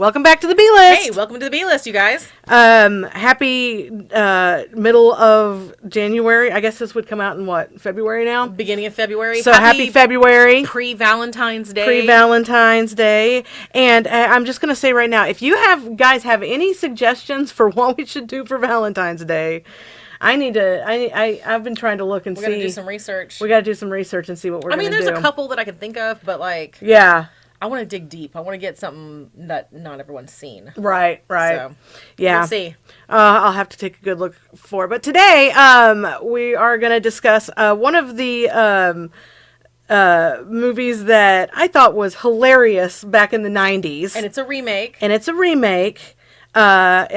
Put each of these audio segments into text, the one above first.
Welcome back to the B-List. Hey, welcome to the B-List, you guys. Happy middle of January. I guess this would come out in what, February now? Beginning of February. So happy February. Pre-Valentine's Day. Pre-Valentine's Day. And I'm just going to say right now, if you guys have any suggestions for what we should do for Valentine's Day, I've been trying to look and see. We got to do some research. We got to do some research and see what we're going to do. There's a couple that I can think of, but like... Yeah. I want to dig deep. I want to get something that not everyone's seen. Right. So, yeah. We'll see. I'll have to take a good look for it. But today, we are going to discuss one of the movies that I thought was hilarious back in the 90s. And it's a remake. And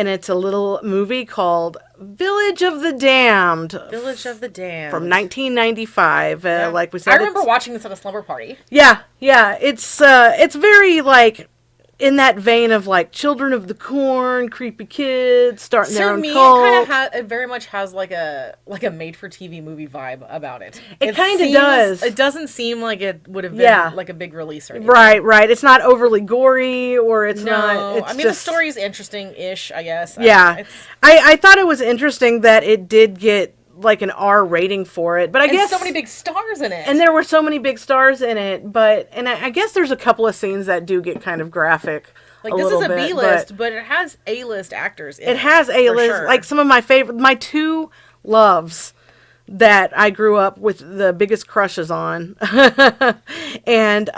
it's a little movie called Village of the Damned. Village of the Damned. From 1995, yeah. Like we said. I remember watching this at a slumber party. Yeah. It's very, like, in that vein of, like, Children of the Corn, creepy kids, starting their own cult. It very much has, like a made-for-TV movie vibe about it. It kind of does. It doesn't seem like it would have been, like, a big release or anything. Right. It's not overly gory, or it's not... It's the story's interesting-ish, I guess. Yeah. I thought it was interesting that it did get, like, an R rating for it, but I guess... so many big stars in it. And there were so many big stars in it, but... And I guess there's a couple of scenes that do get kind of graphic. Like, this is a B-list, but it has A-list actors in it. It has A-list. Sure. Like, some of my two loves that I grew up with the biggest crushes on. And,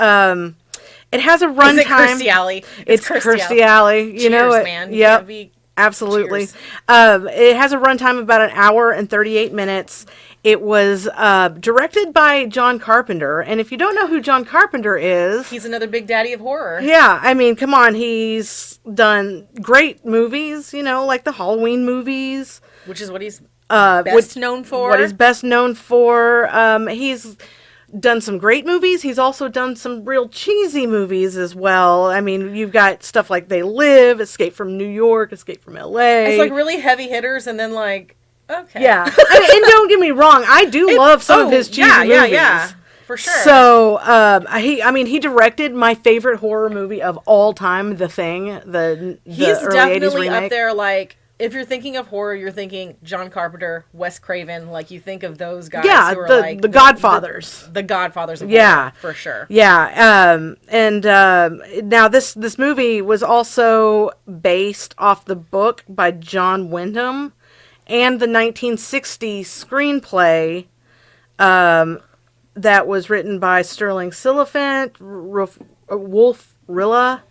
it has a runtime. Is it Kirstie Alley? It's Kirstie Alley. You Cheers, know it. Man. Yep. Absolutely. It has a runtime of about an hour and 38 minutes. It was directed by John Carpenter. And if you don't know who John Carpenter is... He's another big daddy of horror. Yeah. I mean, come on. He's done great movies, like the Halloween movies. Which is what he's best known for. What he's best known for. He's done some great movies. He's also done some real cheesy movies as well. I mean, you've got stuff like They Live, Escape from New York, Escape from LA. It's like really heavy hitters and then like, okay. Yeah. And don't get me wrong, I do love some of his cheesy movies. Yeah. For sure. So, he directed my favorite horror movie of all time, The Thing, the He's early definitely 80s remake. up there, like, if you're thinking of horror, you're thinking John Carpenter, Wes Craven, like you think of those guys who are like the Godfathers. The Godfathers of horror, for sure. Yeah. Now this movie was also based off the book by John Wyndham and the 1960 screenplay that was written by Sterling Silliphant, Wolf Rilla.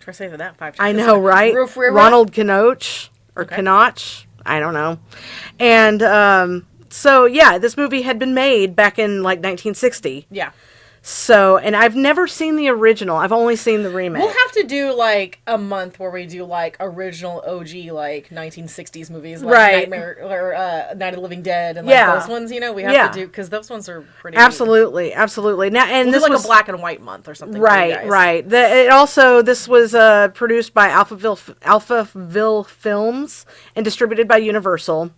Try saying that 5 times. I know, right? Ronald Knoch. Or Knoch, I don't know. And this movie had been made back in like 1960. Yeah. So, and I've never seen the original. I've only seen the remake. We'll have to do like a month where we do like original OG like 1960s movies, like Nightmare or Night of the Living Dead and like those ones. We have to do because those ones are pretty. Absolutely. Now, and we'll this do was a black and white month or something. Right. This was produced by Alphaville Films and distributed by Universal.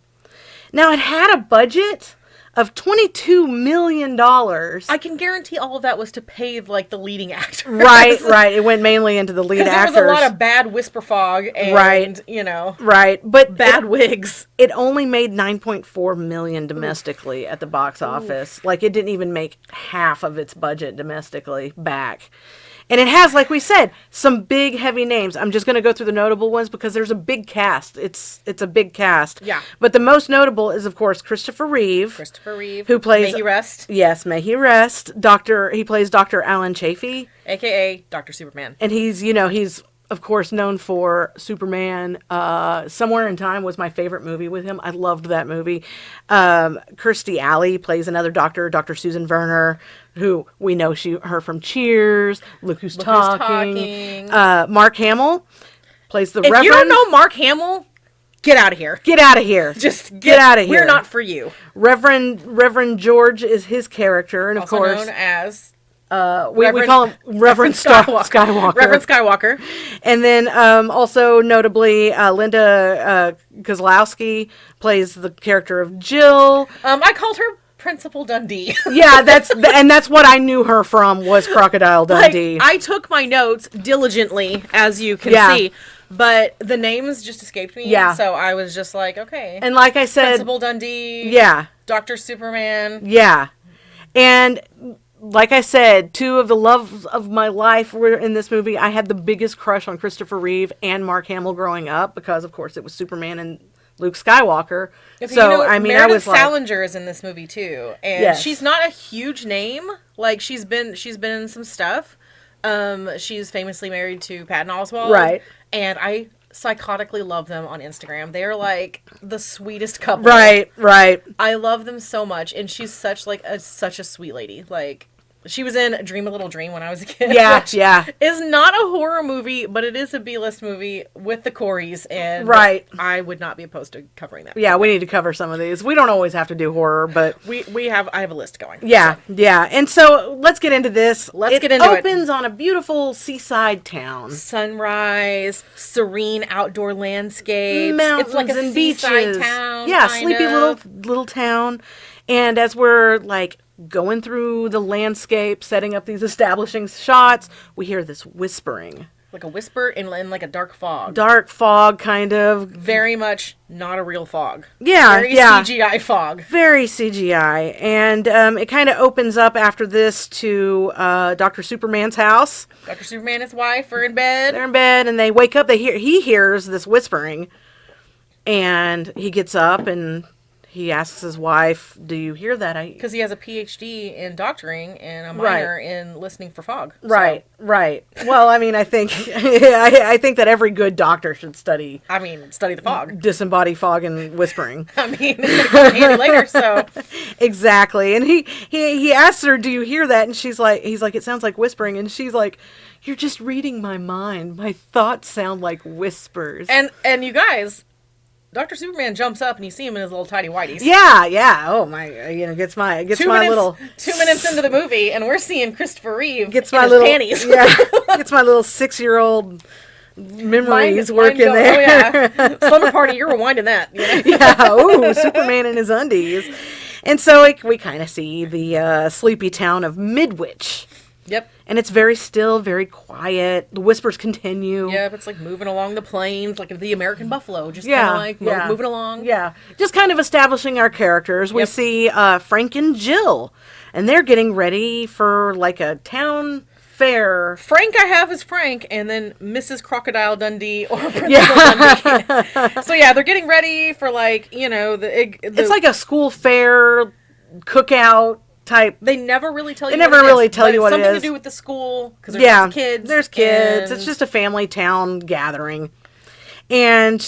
Now, it had a budget of $22 million. I can guarantee all of that was to pay like the leading actors. Right. It went mainly into the lead actors. There was a lot of bad whisper fog and but bad wigs. It only made $9.4 million domestically at the box office. Like, it didn't even make half of its budget domestically back. And it has, like we said, some big, heavy names. I'm just going to go through the notable ones because there's a big cast. It's a big cast. Yeah. But the most notable is, of course, Christopher Reeve. Who plays... May he rest. Yes, may he rest. He plays Dr. Alan Chaffee. A.K.A. Dr. Superman. And he's, of course, known for Superman. Somewhere in Time was my favorite movie with him. I loved that movie. Kirstie Alley plays another doctor, Dr. Susan Werner, who we know her from Cheers. Look Who's Talking. Mark Hamill plays the Reverend. If you don't know Mark Hamill, get out of here. Get out of here. Just get out of here. We're not for you. Reverend George is his character, and also of course known as we call him Reverend Skywalker. Reverend Skywalker. And then also notably Linda Kozlowski plays the character of Jill. I called her Principal Dundee. Yeah, that's what I knew her from, was Crocodile Dundee. Like, I took my notes diligently, as you can see, but the names just escaped me. Yeah. So I was just like, okay. And like I said, Principal Dundee. Yeah. Dr. Superman. Yeah. And like I said, two of the loves of my life were in this movie. I had the biggest crush on Christopher Reeve and Mark Hamill growing up because, of course, it was Superman and Luke Skywalker. Okay, so, I mean, Meredith I was Salinger is in this movie, too. And she's not a huge name. Like, she's been in some stuff. She's famously married to Patton Oswalt. Right. And I psychotically love them on Instagram. They're like the sweetest couple. Right. I love them so much, and she's such a sweet lady. Like, she was in Dream a Little Dream when I was a kid. Yeah, which is not a horror movie, but it is a B-list movie with the Coreys, and I would not be opposed to covering that. Yeah, we need to cover some of these. We don't always have to do horror, but I have a list going. Yeah, so. Yeah. And so let's get into this. It opens on a beautiful seaside town. Sunrise, serene outdoor landscapes. Mountains it's like a and seaside beaches. Town. Yeah, sleepy little town. And as we're like going through the landscape, setting up these establishing shots, we hear this whispering. Like a whisper in like a dark fog. Dark fog, kind of. Very much not a real fog. Yeah, Very CGI fog. Very CGI. And it kind of opens up after this to Dr. Superman's house. Dr. Superman and his wife are in bed. They're in bed, and they wake up. He hears this whispering, and he gets up and he asks his wife, "Do you hear that?" Because he has a PhD in doctoring and a minor in listening for fog. So. Right. Well, I mean, I think I think that every good doctor should study. Study the fog, disembodied fog, and whispering. It's gonna come in handy later. So exactly. And he asks her, "Do you hear that?" And he's like, "It sounds like whispering." And she's like, "You're just reading my mind. My thoughts sound like whispers." And you guys. Dr. Superman jumps up and you see him in his little tidy whities. Yeah. Oh my! Gets my 2 minutes into the movie, and we're seeing Christopher Reeve gets in my his little panties. Gets my little 6-year-old memories working there. Oh yeah, Slumber Party. You're rewinding that. Yeah. Ooh, Superman in his undies. And so we kind of see the sleepy town of Midwich. Yep. And it's very still, very quiet. The whispers continue. Yep, it's like moving along the plains, like the American buffalo, just kind of like moving along. Yeah, just kind of establishing our characters. We see Frank and Jill, and they're getting ready for like a town fair. Frank I have is Frank, and then Mrs. Crocodile Dundee or Principal Dundee. So yeah, they're getting ready for like, it's like a school fair cookout type. They never really tell you. They never really tell you what it is. Something to do with the school because there's lots of kids. There's kids. It's just a family town gathering, and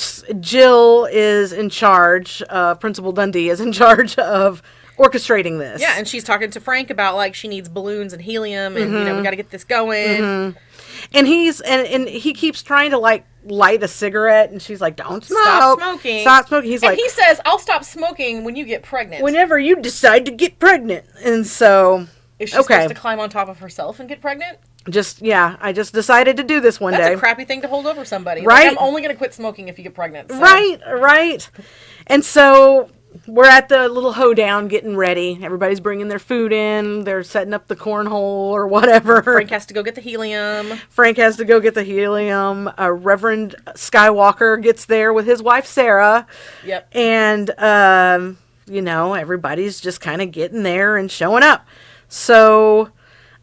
Jill is in charge. Principal Dundee is in charge of orchestrating this. Yeah, and she's talking to Frank about like she needs balloons and helium, and we got to get this going. Mm-hmm. And he keeps trying to like light a cigarette, and she's like, "Don't smoke. Stop smoking. Stop smoking." He says, "I'll stop smoking when you get pregnant." Whenever you decide to get pregnant. And so, is she supposed to climb on top of herself and get pregnant? I just decided to do this one day. That's a crappy thing to hold over somebody. Right? Like, I'm only going to quit smoking if you get pregnant. So. Right. And so we're at the little hoedown getting ready. Everybody's bringing their food in. They're setting up the cornhole or whatever. Frank has to go get the helium. Reverend Skywalker gets there with his wife, Sarah. Yep. And, everybody's just kind of getting there and showing up. So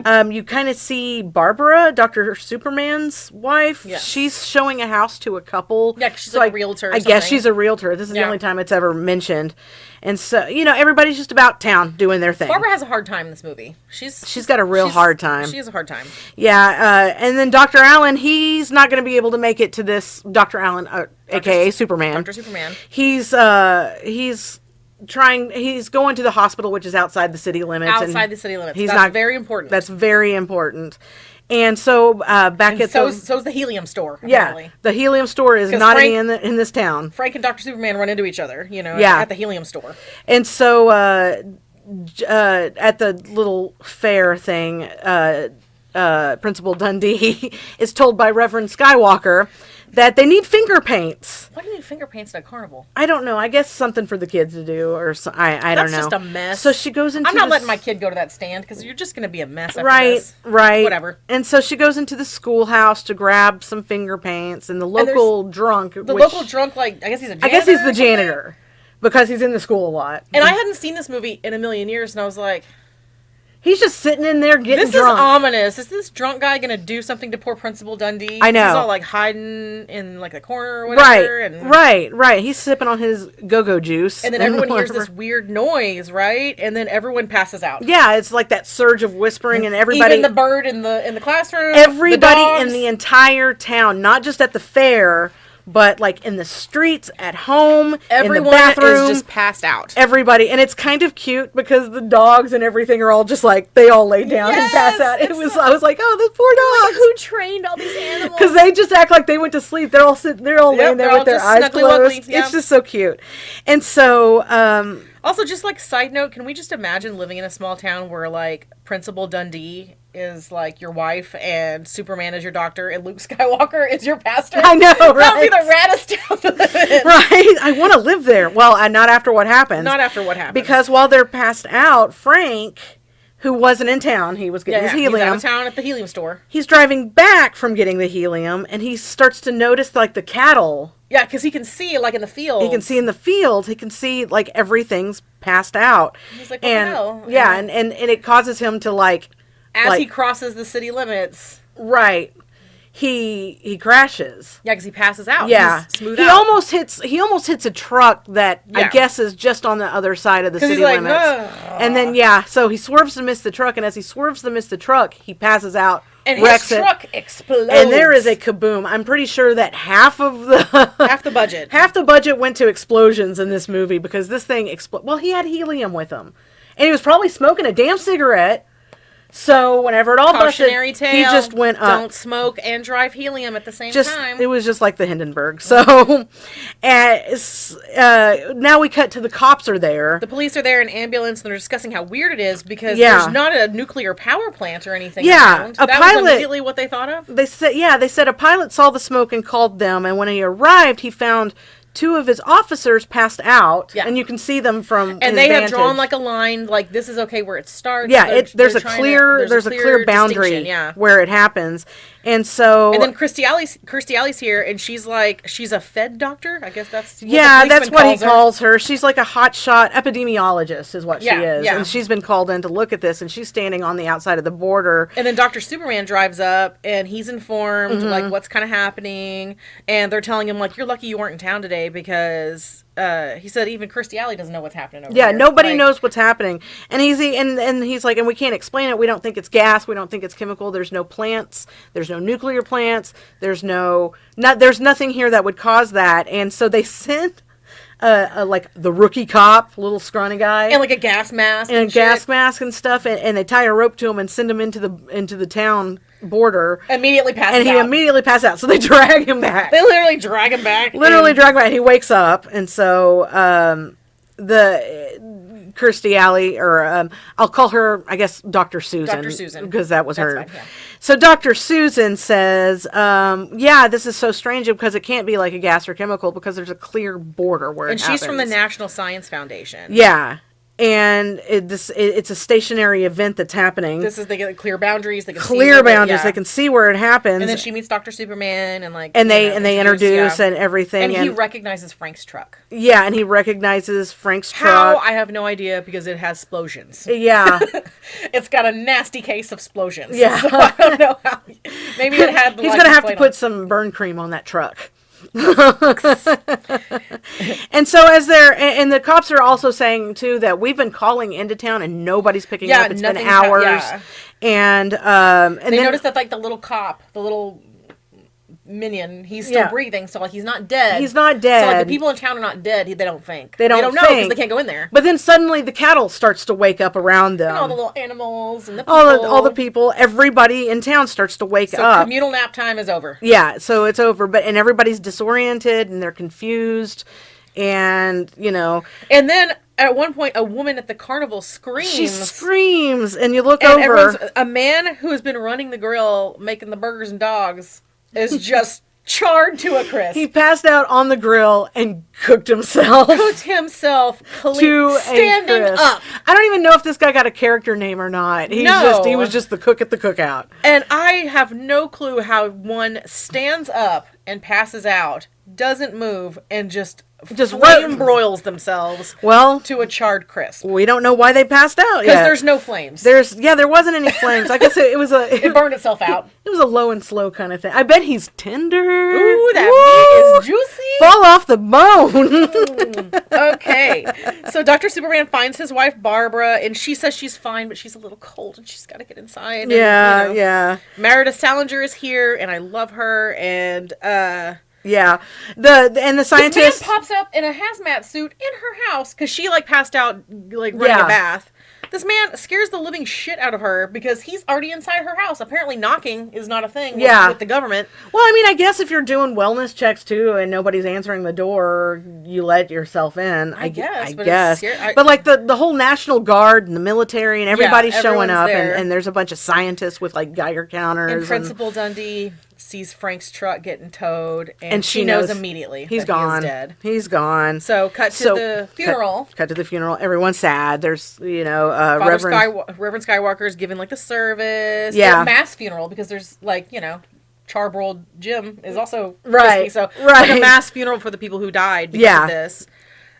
you kind of see Barbara, Dr. Superman's wife. Yes. She's showing a house to a couple. Yeah, because she's like a realtor. I guess she's a realtor. This is the only time it's ever mentioned. And so, everybody's just about town doing their thing. Barbara has a hard time in this movie. She's got a real hard time. She has a hard time. Yeah, and then Dr. Allen, he's not going to be able to make it to this. Dr. Allen, a.k.a. Superman. Dr. Superman. He's going to the hospital, which is outside the city limits. That's very important. That's very important. And so so's the helium store. Apparently. Yeah, the helium store is not in this town. Frank and Dr. Superman run into each other, at the helium store. And so at the little fair thing, Principal Dundee is told by Reverend Skywalker that they need finger paints. Why do you need finger paints at a carnival? I don't know. I guess something for the kids to do, or I don't know. That's just a mess. So she goes into. I'm not letting my kid go to that stand because you're just going to be a mess. After this. Right. Whatever. And so she goes into the schoolhouse to grab some finger paints, and the local drunk. Local drunk, like I guess he's a janitor. I guess he's the janitor because he's in the school a lot. And I hadn't seen this movie in a million years, and I was like. He's just sitting in there getting drunk. This is ominous. Is this drunk guy going to do something to poor Principal Dundee? I know. He's all like hiding in like a corner or whatever. Right. He's sipping on his go-go juice. And then everyone hears this weird noise, right? And then everyone passes out. Yeah, it's like that surge of whispering and everybody... Even the bird in the classroom. Everybody in the entire town, not just at the fair... But, like, in the streets, at home, everyone in the bathroom. Is just passed out. Everybody. And it's kind of cute because the dogs and everything are all just like, they all lay down and pass out. I was like, oh, those poor dogs. Like, who trained all these animals? Because they just act like they went to sleep. They're all laying there with their eyes closed. It's just so cute. And so... also, just like side note, can we just imagine living in a small town where, like, Principal Dundee is like your wife and Superman is your doctor and Luke Skywalker is your pastor? I know, right? That would be the raddest town to live in. Right? I want to live there. Well, not after what happens. Not after what happens. Because while they're passed out, Frank, who wasn't in town, he was getting his helium. He's out of town at the helium store. He's driving back from getting the helium, and he starts to notice, like, the cattle. Yeah, because he can see, like, in the field. He can see in the field. He can see, like, everything's passed out. He's like, what the hell? Yeah, and it causes him to, like... As he crosses the city limits. Right. He crashes. Yeah, because he passes out. Yeah. He's smooth he out. He almost hits a truck that I guess is just on the other side of the city limits. And then so he swerves to miss the truck, and as he swerves to miss the truck, he passes out. And his truck explodes. And there is a kaboom. I'm pretty sure that half the budget went to explosions in this movie because this thing well, he had helium with him. And he was probably smoking a damn cigarette. So whenever it all cautionary busted, tale, he just went up. Don't smoke and drive helium at the same time. It was just like the Hindenburg. So now we cut to the cops are there. The police are there in ambulance, and they're discussing how weird it is because there's not a nuclear power plant or anything around. That was immediately what they thought of? They said a pilot saw the smoke and called them, and when he arrived, he found... 2 of his officers passed out, and you can see them from. And they have drawn like a line, like this is okay where it starts. Yeah, there's a clear boundary where it happens, and so. And then Kirstie Alley's here, and she's a Fed doctor. I guess that's that's what he calls her. She's like a hotshot epidemiologist, is what she is, and she's been called in to look at this, and she's standing on the outside of the border. And then Dr. Superman drives up, and he's informed like what's kind of happening, and they're telling him like you're lucky you weren't in town today. Because he said even Kirstie Alley doesn't know what's happening over here. Nobody knows what's happening. And he's like, and we can't explain it. We don't think it's gas. We don't think it's chemical. There's no plants. There's no nuclear plants. There's nothing here that would cause that. And so they sent like the rookie cop, little scrawny guy, and like a gas mask and gas mask and stuff, and they tie a rope to him and send him into the town border. Immediately passes out. And he immediately passes out. So they drag him back. They literally drag him back. And he wakes up, and so the Kirstie Alley, or I'll call her, I guess, Dr. Susan. Dr. Susan. Because that was her. Fine, yeah. So Dr. Susan says, this is so strange because it can't be like a gas or chemical because there's a clear border where it happens. And she's from the National Science Foundation. Yeah. And it's a stationary event that's happening. They get clear boundaries. They can They can see where it happens. And then she meets Dr. Superman and they introduce and everything. And he recognizes Frank's truck. Yeah, and he recognizes Frank's truck. How? I have no idea because it has explosions. Yeah. It's got a nasty case of explosions. Yeah. So I don't know how. Maybe it had the He's going to have to put some burn cream on that truck. And so and the cops are also saying too that we've been calling into town and nobody's picking up. It's been hours. And they noticed that like the little minion, he's still breathing, so like he's not dead. So like the people in town are not dead. They don't think. They don't know because they can't go in there. But then suddenly the cattle starts to wake up around them. And all the little animals and the people. All the people. Everybody in town starts to wake up. So communal nap time is over. Yeah, so it's over. And everybody's disoriented and they're confused, and And then at one point, a woman at the carnival screams. She screams, and you look over. A man who has been running the grill, making the burgers and dogs, is just charred to a crisp. He passed out on the grill and cooked himself. Standing up. I don't even know if this guy got a character name or not. He was just the cook at the cookout. And I have no clue how one stands up and passes out, doesn't move, and just flame broils themselves to a charred crisp. We don't know why they passed out because there's no flames. There wasn't any flames. I guess it was it burned itself out. It was a low and slow kind of thing. I bet he's tender. Ooh, that meat is juicy. Fall off the bone. Okay. So Dr. Superman finds his wife Barbara, and she says she's fine, but she's a little cold and she's got to get inside. Yeah. Meredith Salinger is here, and I love her, and yeah, the scientist this man pops up in a hazmat suit in her house because she passed out running a bath. This man scares the living shit out of her because he's already inside her house. Apparently knocking is not a thing with the government. Well, I mean, I guess if you're doing wellness checks too and nobody's answering the door, you let yourself in. I guess. But the whole National Guard and the military and everybody's showing up and there's a bunch of scientists with Geiger counters. And Principal Dundee sees Frank's truck getting towed, and she knows immediately he's gone. He is dead. He's gone. So cut to the funeral. Cut to the funeral. Everyone's sad. There's Reverend Skywalker's giving the service. Yeah, the mass funeral because there's Charbroiled Jim is also right. Crispy, so a mass funeral for the people who died because of this.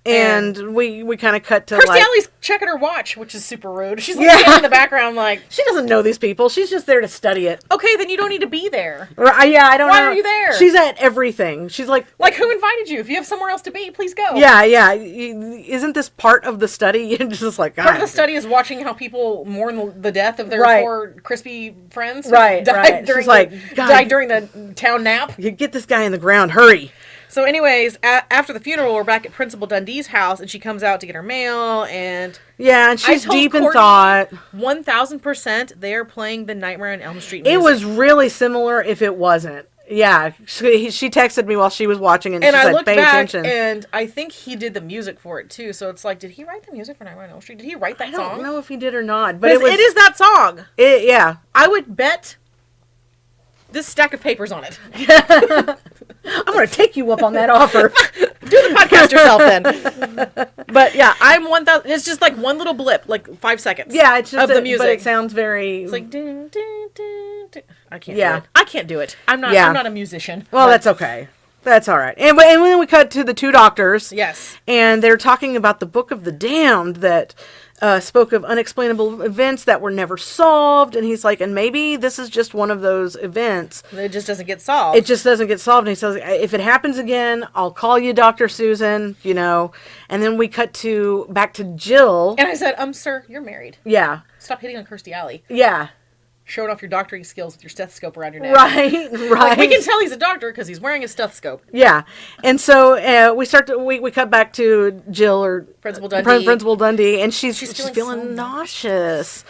And we kind of cut to Kirstie Alley's checking her watch, which is super rude. She's standing in the background she doesn't know these people. She's just there to study it. Okay, then you don't need to be there. I don't know. Why are you there? She's at everything. She's like who invited you? If you have somewhere else to be, please go. Yeah. Isn't this part of the study? You're just part of the study is watching how people mourn the death of their four crispy friends. Right. Died during the town nap. You get this guy in the ground. Hurry. So anyways, after the funeral, we're back at Principal Dundee's house, and she comes out to get her mail, and... Yeah, and she's deep in thought. 1,000% they are playing the Nightmare on Elm Street music. It was really similar if it wasn't. Yeah, she texted me while she was watching, and she I said, looked pay back, attention. And I think he did the music for it, too. So it's did he write the music for Nightmare on Elm Street? Did he write that song? I don't know if he did or not, but it is that song. Yeah. I would bet this stack of papers on it. I'm going to take you up on that offer. Do the podcast yourself then. But yeah, I'm 1,000. It's just one little blip, 5 seconds. Yeah, it's just of the music. But it sounds very. It's dun, dun, dun, dun. I can't. Do it. I can't do it. I'm not. I'm not a musician. Well, that's okay. That's all right. And then we cut to the two doctors. Yes. And they're talking about the Book of the Damned that spoke of unexplainable events that were never solved. And he's like, and maybe this is just one of those events. It just doesn't get solved. It just doesn't get solved. And he says, if it happens again, I'll call you Dr. Susan, And then we cut back to Jill. And I said, sir, you're married. Yeah. Stop hitting on Kirstie Alley. Yeah. Showing off your doctoring skills with your stethoscope around your neck. Right. We can tell he's a doctor because he's wearing a stethoscope. Yeah. And so we cut back to Jill or Principal Dundee. Principal Dundee, and she's feeling so nauseous.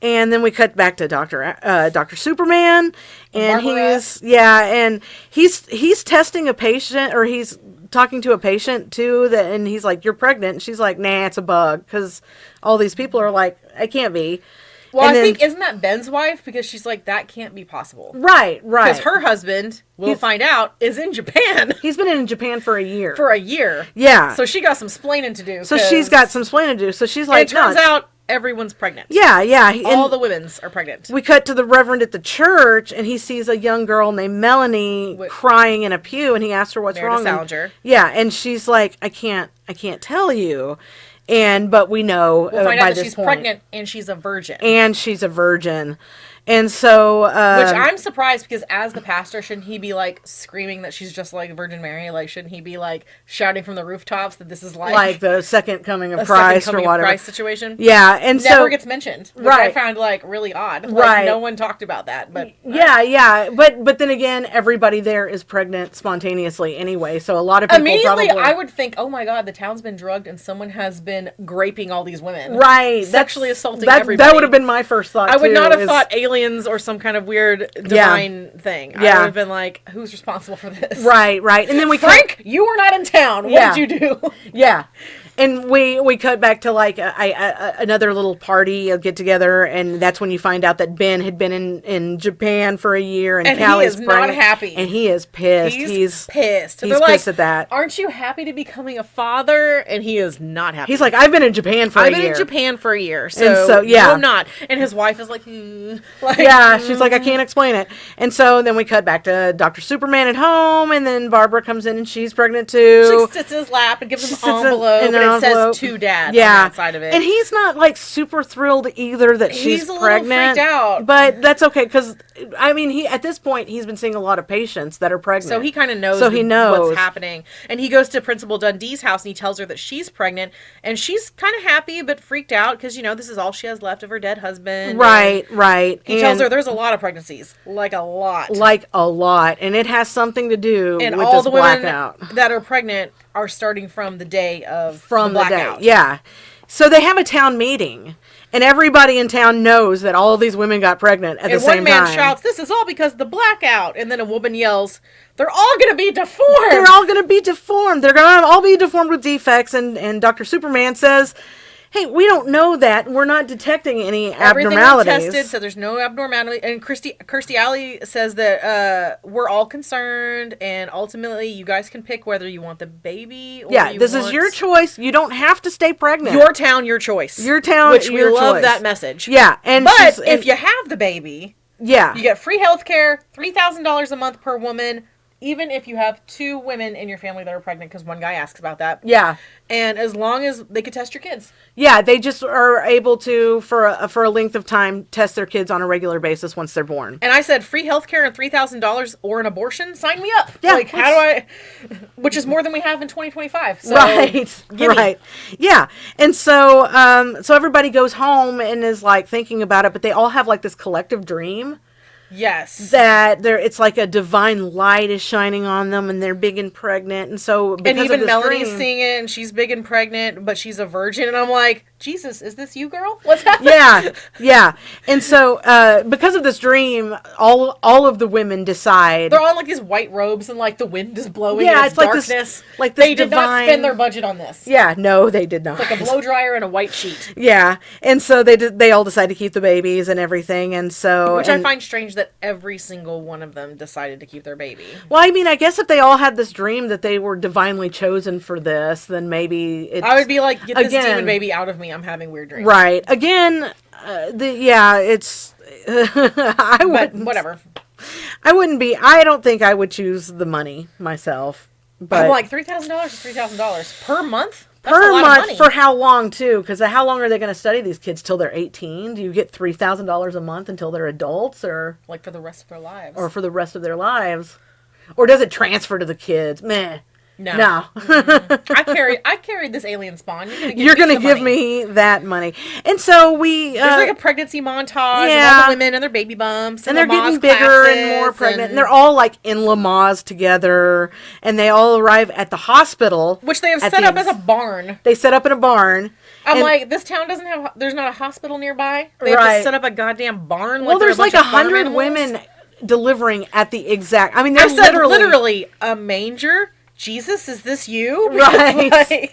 And then we cut back to Dr. Superman, and he's testing a patient, or he's talking to a patient too, and he's like, "You're pregnant," and she's like, "Nah, it's a bug," because all these people are like, "I can't be." Well, I think, isn't that Ben's wife? Because she's like, that can't be possible. Right. Because her husband, we'll find out, is in Japan. He's been in Japan for a year. Yeah. So she got some splaining to do. So she's got some splaining to do. So she's like, it turns out everyone's pregnant. Yeah. All the women's are pregnant. We cut to the Reverend at the church, and he sees a young girl named Melanie crying in a pew, and he asks her what's wrong. Salinger. Yeah, and she's like, I can't tell you. But we know we'll find by out that this she's point, pregnant and she's a virgin. And so... which I'm surprised, because as the pastor, shouldn't he be, screaming that she's just like Virgin Mary? Shouldn't he be, shouting from the rooftops that this is like the second coming of Christ or whatever. Christ situation? Yeah, and never gets mentioned, which I found, really odd. No one talked about that, but... Yeah. But then again, everybody there is pregnant spontaneously anyway, so a lot of people immediately, I would think, oh my God, the town's been drugged and someone has been graping all these women. Right. Sexually assaulting everybody. That would have been my first thought, I would not have thought aliens or some kind of weird divine thing. I would have been like, who's responsible for this? Right. And then Frank, you were not in town. What did you do? Yeah. And we cut back to like another little party, a get together, and that's when you find out that Ben had been in Japan for a year, and Callie's he is not happy, and he is pissed. He's pissed. He's pissed at that. Aren't you happy to be becoming a father? And he is not happy. He's like, I've been in Japan for a year. I've been in Japan for a year, so yeah, no, I'm not. And his wife is like, she's like, I can't explain it. And so then we cut back to Dr. Superman at home, and then Barbara comes in and she's pregnant too. She sits in his lap and gives him an envelope, and it says to Dad on that side of it. And he's not like super thrilled either that she's pregnant. Pregnant, a little freaked out, but that's okay because I mean, he at this point he's been seeing a lot of patients that are pregnant, so he kind of knows. What's happening. And he goes to Principal Dundee's house and he tells her that she's pregnant, and she's kind of happy but freaked out because this is all she has left of her dead husband. Right. He tells her there's a lot of pregnancies, like a lot, and it has something to do and with all this the women blackout that are pregnant are starting from the day of the blackout. Yeah. So they have a town meeting, and everybody in town knows that all of these women got pregnant at the same time. And one man shouts, "This is all because of the blackout." And then a woman yells, "They're all going to be deformed. They're all going to be deformed. They're going to all be deformed with defects." And Dr. Superman says, hey, we don't know that. We're not detecting any abnormalities. Everything was tested, so there's no abnormality. And Kirstie Alley says that we're all concerned, and ultimately you guys can pick whether you want the baby or this is your choice. You don't have to stay pregnant. Your town, your choice. Your town, which we your love choice. that message. Yeah, but if you have the baby, you get free health care, $3,000 a month per woman, even if you have 2 women in your family that are pregnant, because one guy asks about that. Yeah. And as long as they could test your kids. Yeah, they just are able to, for a length of time, test their kids on a regular basis once they're born. And I said, free healthcare and $3,000 or an abortion? Sign me up. Yeah. Like, how do I... Which is more than we have in 2025. So, right. Yeah. And so, so everybody goes home and is, like, thinking about it, but they all have, like, this collective dream. Yes. That it's like a divine light is shining on them, and they're big and pregnant, and so because and even of this Melanie's dream, seeing it, and she's big and pregnant, but she's a virgin, and I'm like, Jesus, is this you, girl? What's happening? Yeah. And so because of this dream, all of the women decide they're all in like these white robes, and like the wind is blowing. Yeah, and it's like darkness. this they did not spend their budget on this. Yeah, no, they did not. It's like a blow dryer and a white sheet. Yeah, and so they all decide to keep the babies and everything, and so I find strange that every single one of them decided to keep their baby. Well, I mean, I guess if they all had this dream that they were divinely chosen for this, then maybe I would be like, get this demon baby out of me. I'm having weird dreams. Right. Again, it's... whatever. I wouldn't be... I don't think I would choose the money myself. But I'm like, $3,000 is $3,000 per month? That's per month for how long, too? Because how long are they going to study these kids? Till they're 18? Do you get $3,000 a month until they're adults? Or like for the rest of their lives? Or for the rest of their lives? Or does it transfer to the kids? Meh. No. I carried this alien spawn. You're going to give me that money. And so there's like a pregnancy montage of all the women and their baby bumps. And they're getting bigger and more pregnant. And they're all like in Lamaze together. And they all arrive at the hospital. Which they have set up as a barn. They set up in a barn. I'm like, this town doesn't have, there's not a hospital nearby. They have to set up a goddamn barn. Well, there's like 100 women delivering at the exact, I mean, they're literally a manger. Jesus, is this you? Right.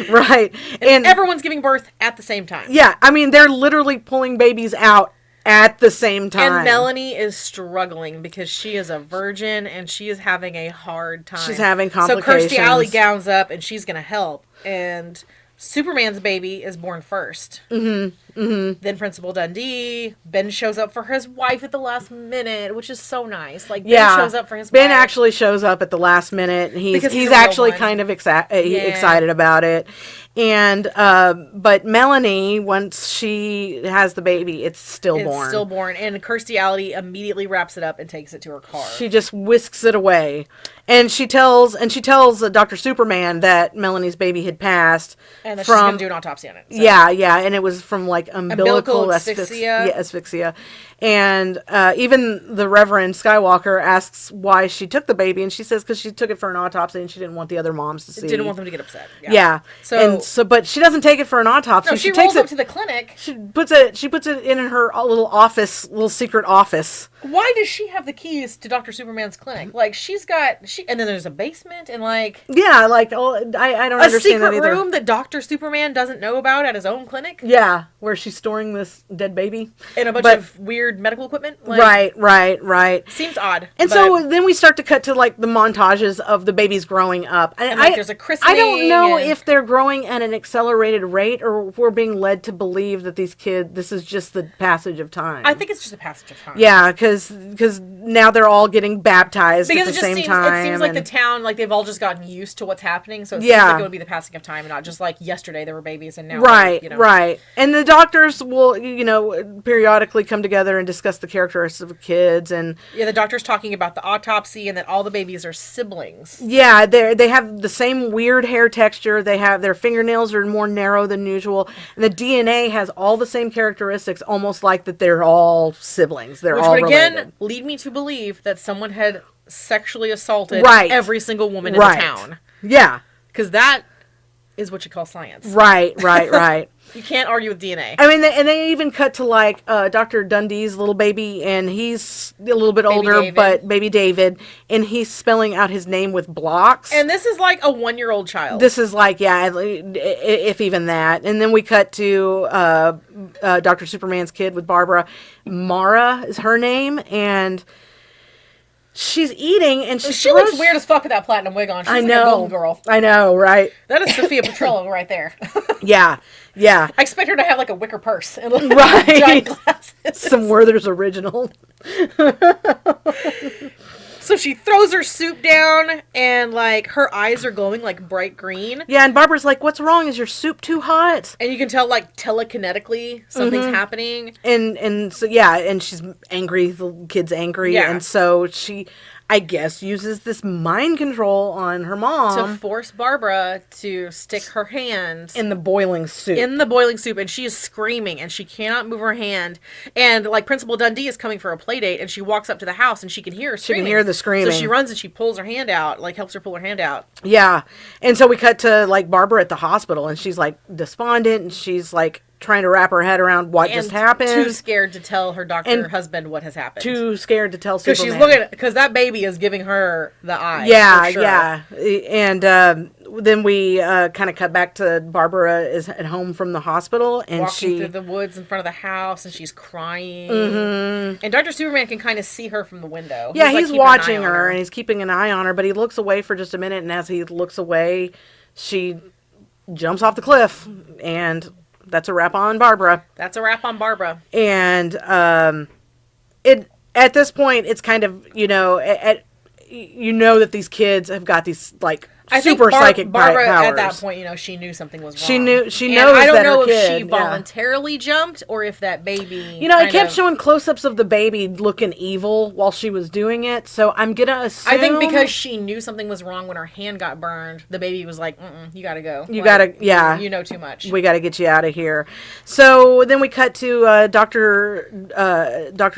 Right. And everyone's giving birth at the same time. Yeah. I mean, they're literally pulling babies out at the same time. And Melanie is struggling because she is a virgin and she is having a hard time. She's having complications. So Kirstie Alley gowns up and she's going to help. And Superman's baby is born first. Mm-hmm. Mm-hmm. Then Principal Dundee. Ben shows up for his wife at the last minute, which is so nice. Like, Ben shows up for his wife. Ben actually shows up at the last minute. He's actually kind of excited about it. And but Melanie, once she has the baby, it's stillborn. It's stillborn, and Kirstie Alley immediately wraps it up and takes it to her car. She just whisks it away, and she tells Dr. Superman that Melanie's baby had passed, and that she's going to do an autopsy on it. So. Yeah, and it was from like umbilical asphyxia. Asphyxia. And even the Reverend Skywalker asks why she took the baby, and she says because she took it for an autopsy and she didn't want the other moms to see. Didn't want them to get upset. Yeah. But she doesn't take it for an autopsy. No, she rolls up to the clinic. She puts it in her little office, little secret office. Why does she have the keys to Dr. Superman's clinic? Like, and then there's a basement and like... Yeah, like, I don't understand that either. A secret room that Dr. Superman doesn't know about at his own clinic? Yeah, where she's storing this dead baby. And a bunch of weird medical equipment? Like, right. Seems odd. And so then we start to cut to, like, the montages of the babies growing up. And like, there's a christening. I don't know if they're growing at an accelerated rate or if we're being led to believe that these kids, this is just the passage of time. I think it's just a passage of time. Yeah, because now they're all getting baptized at the same time. It seems like the town, like they've all just gotten used to what's happening. So it seems like it would be the passing of time and not just like yesterday there were babies and now. Right. And the doctors will, periodically come together and discuss the characteristics of kids. And yeah, the doctor's talking about the autopsy and that all the babies are siblings. Yeah, they have the same weird hair texture. They have their fingernails are more narrow than usual. And the DNA has all the same characteristics, almost like that they're all siblings. They're all related. Which would again lead me to believe that someone had sexually assaulted every single woman in the town. Yeah. Because that is what you call science. Right. You can't argue with DNA. I mean, and they even cut to, like, Dr. Dundee's little baby, and he's a little bit older, but baby David, and he's spelling out his name with blocks. And this is like a 1-year-old child. This is like, yeah, if even that. And then we cut to Dr. Superman's kid with Barbara. Mara is her name, and she's eating, and she looks weird as fuck with that platinum wig on. She's like a golden girl. I know, right? That is Sophia Petrello right there. Yeah. I expect her to have like a wicker purse and like giant glasses. Some Werther's Original. So she throws her soup down, and like her eyes are glowing like bright green. Yeah, and Barbara's like, "What's wrong? Is your soup too hot?" And you can tell like telekinetically something's happening. And so and she's angry. The kid's angry, and so she, I guess, uses this mind control on her mom to force Barbara to stick her hand in the boiling soup. And she is screaming, and she cannot move her hand. And like Principal Dundee is coming for a play date, and she walks up to the house, and she can hear her screaming. She can hear the screaming. So she runs and she pulls her hand out, like helps her pull her hand out. Yeah, and so we cut to like Barbara at the hospital, and she's like despondent, and she's like trying to wrap her head around what just happened. Too scared to tell her husband what has happened. Too scared to tell Superman. Because she's looking, because that baby is giving her the eye. Yeah, sure. Yeah. And then we kind of cut back to Barbara is at home from the hospital, and walking through the woods in front of the house, and she's crying. Mm-hmm. And Dr. Superman can kind of see her from the window. Yeah, he's watching her, and he's keeping an eye on her, but he looks away for just a minute, and as he looks away, she jumps off the cliff, and that's a wrap on Barbara. And at this point, it's kind of, that these kids have got these like super psychic Barbara powers. At that point, she knew something was wrong. She knows. I don't know if she voluntarily jumped or if that baby. It kept showing close-ups of the baby looking evil while she was doing it. So I'm gonna assume. I think because she knew something was wrong when her hand got burned, the baby was like, "You gotta go. You know too much. We gotta get you out of here." So then we cut to Dr.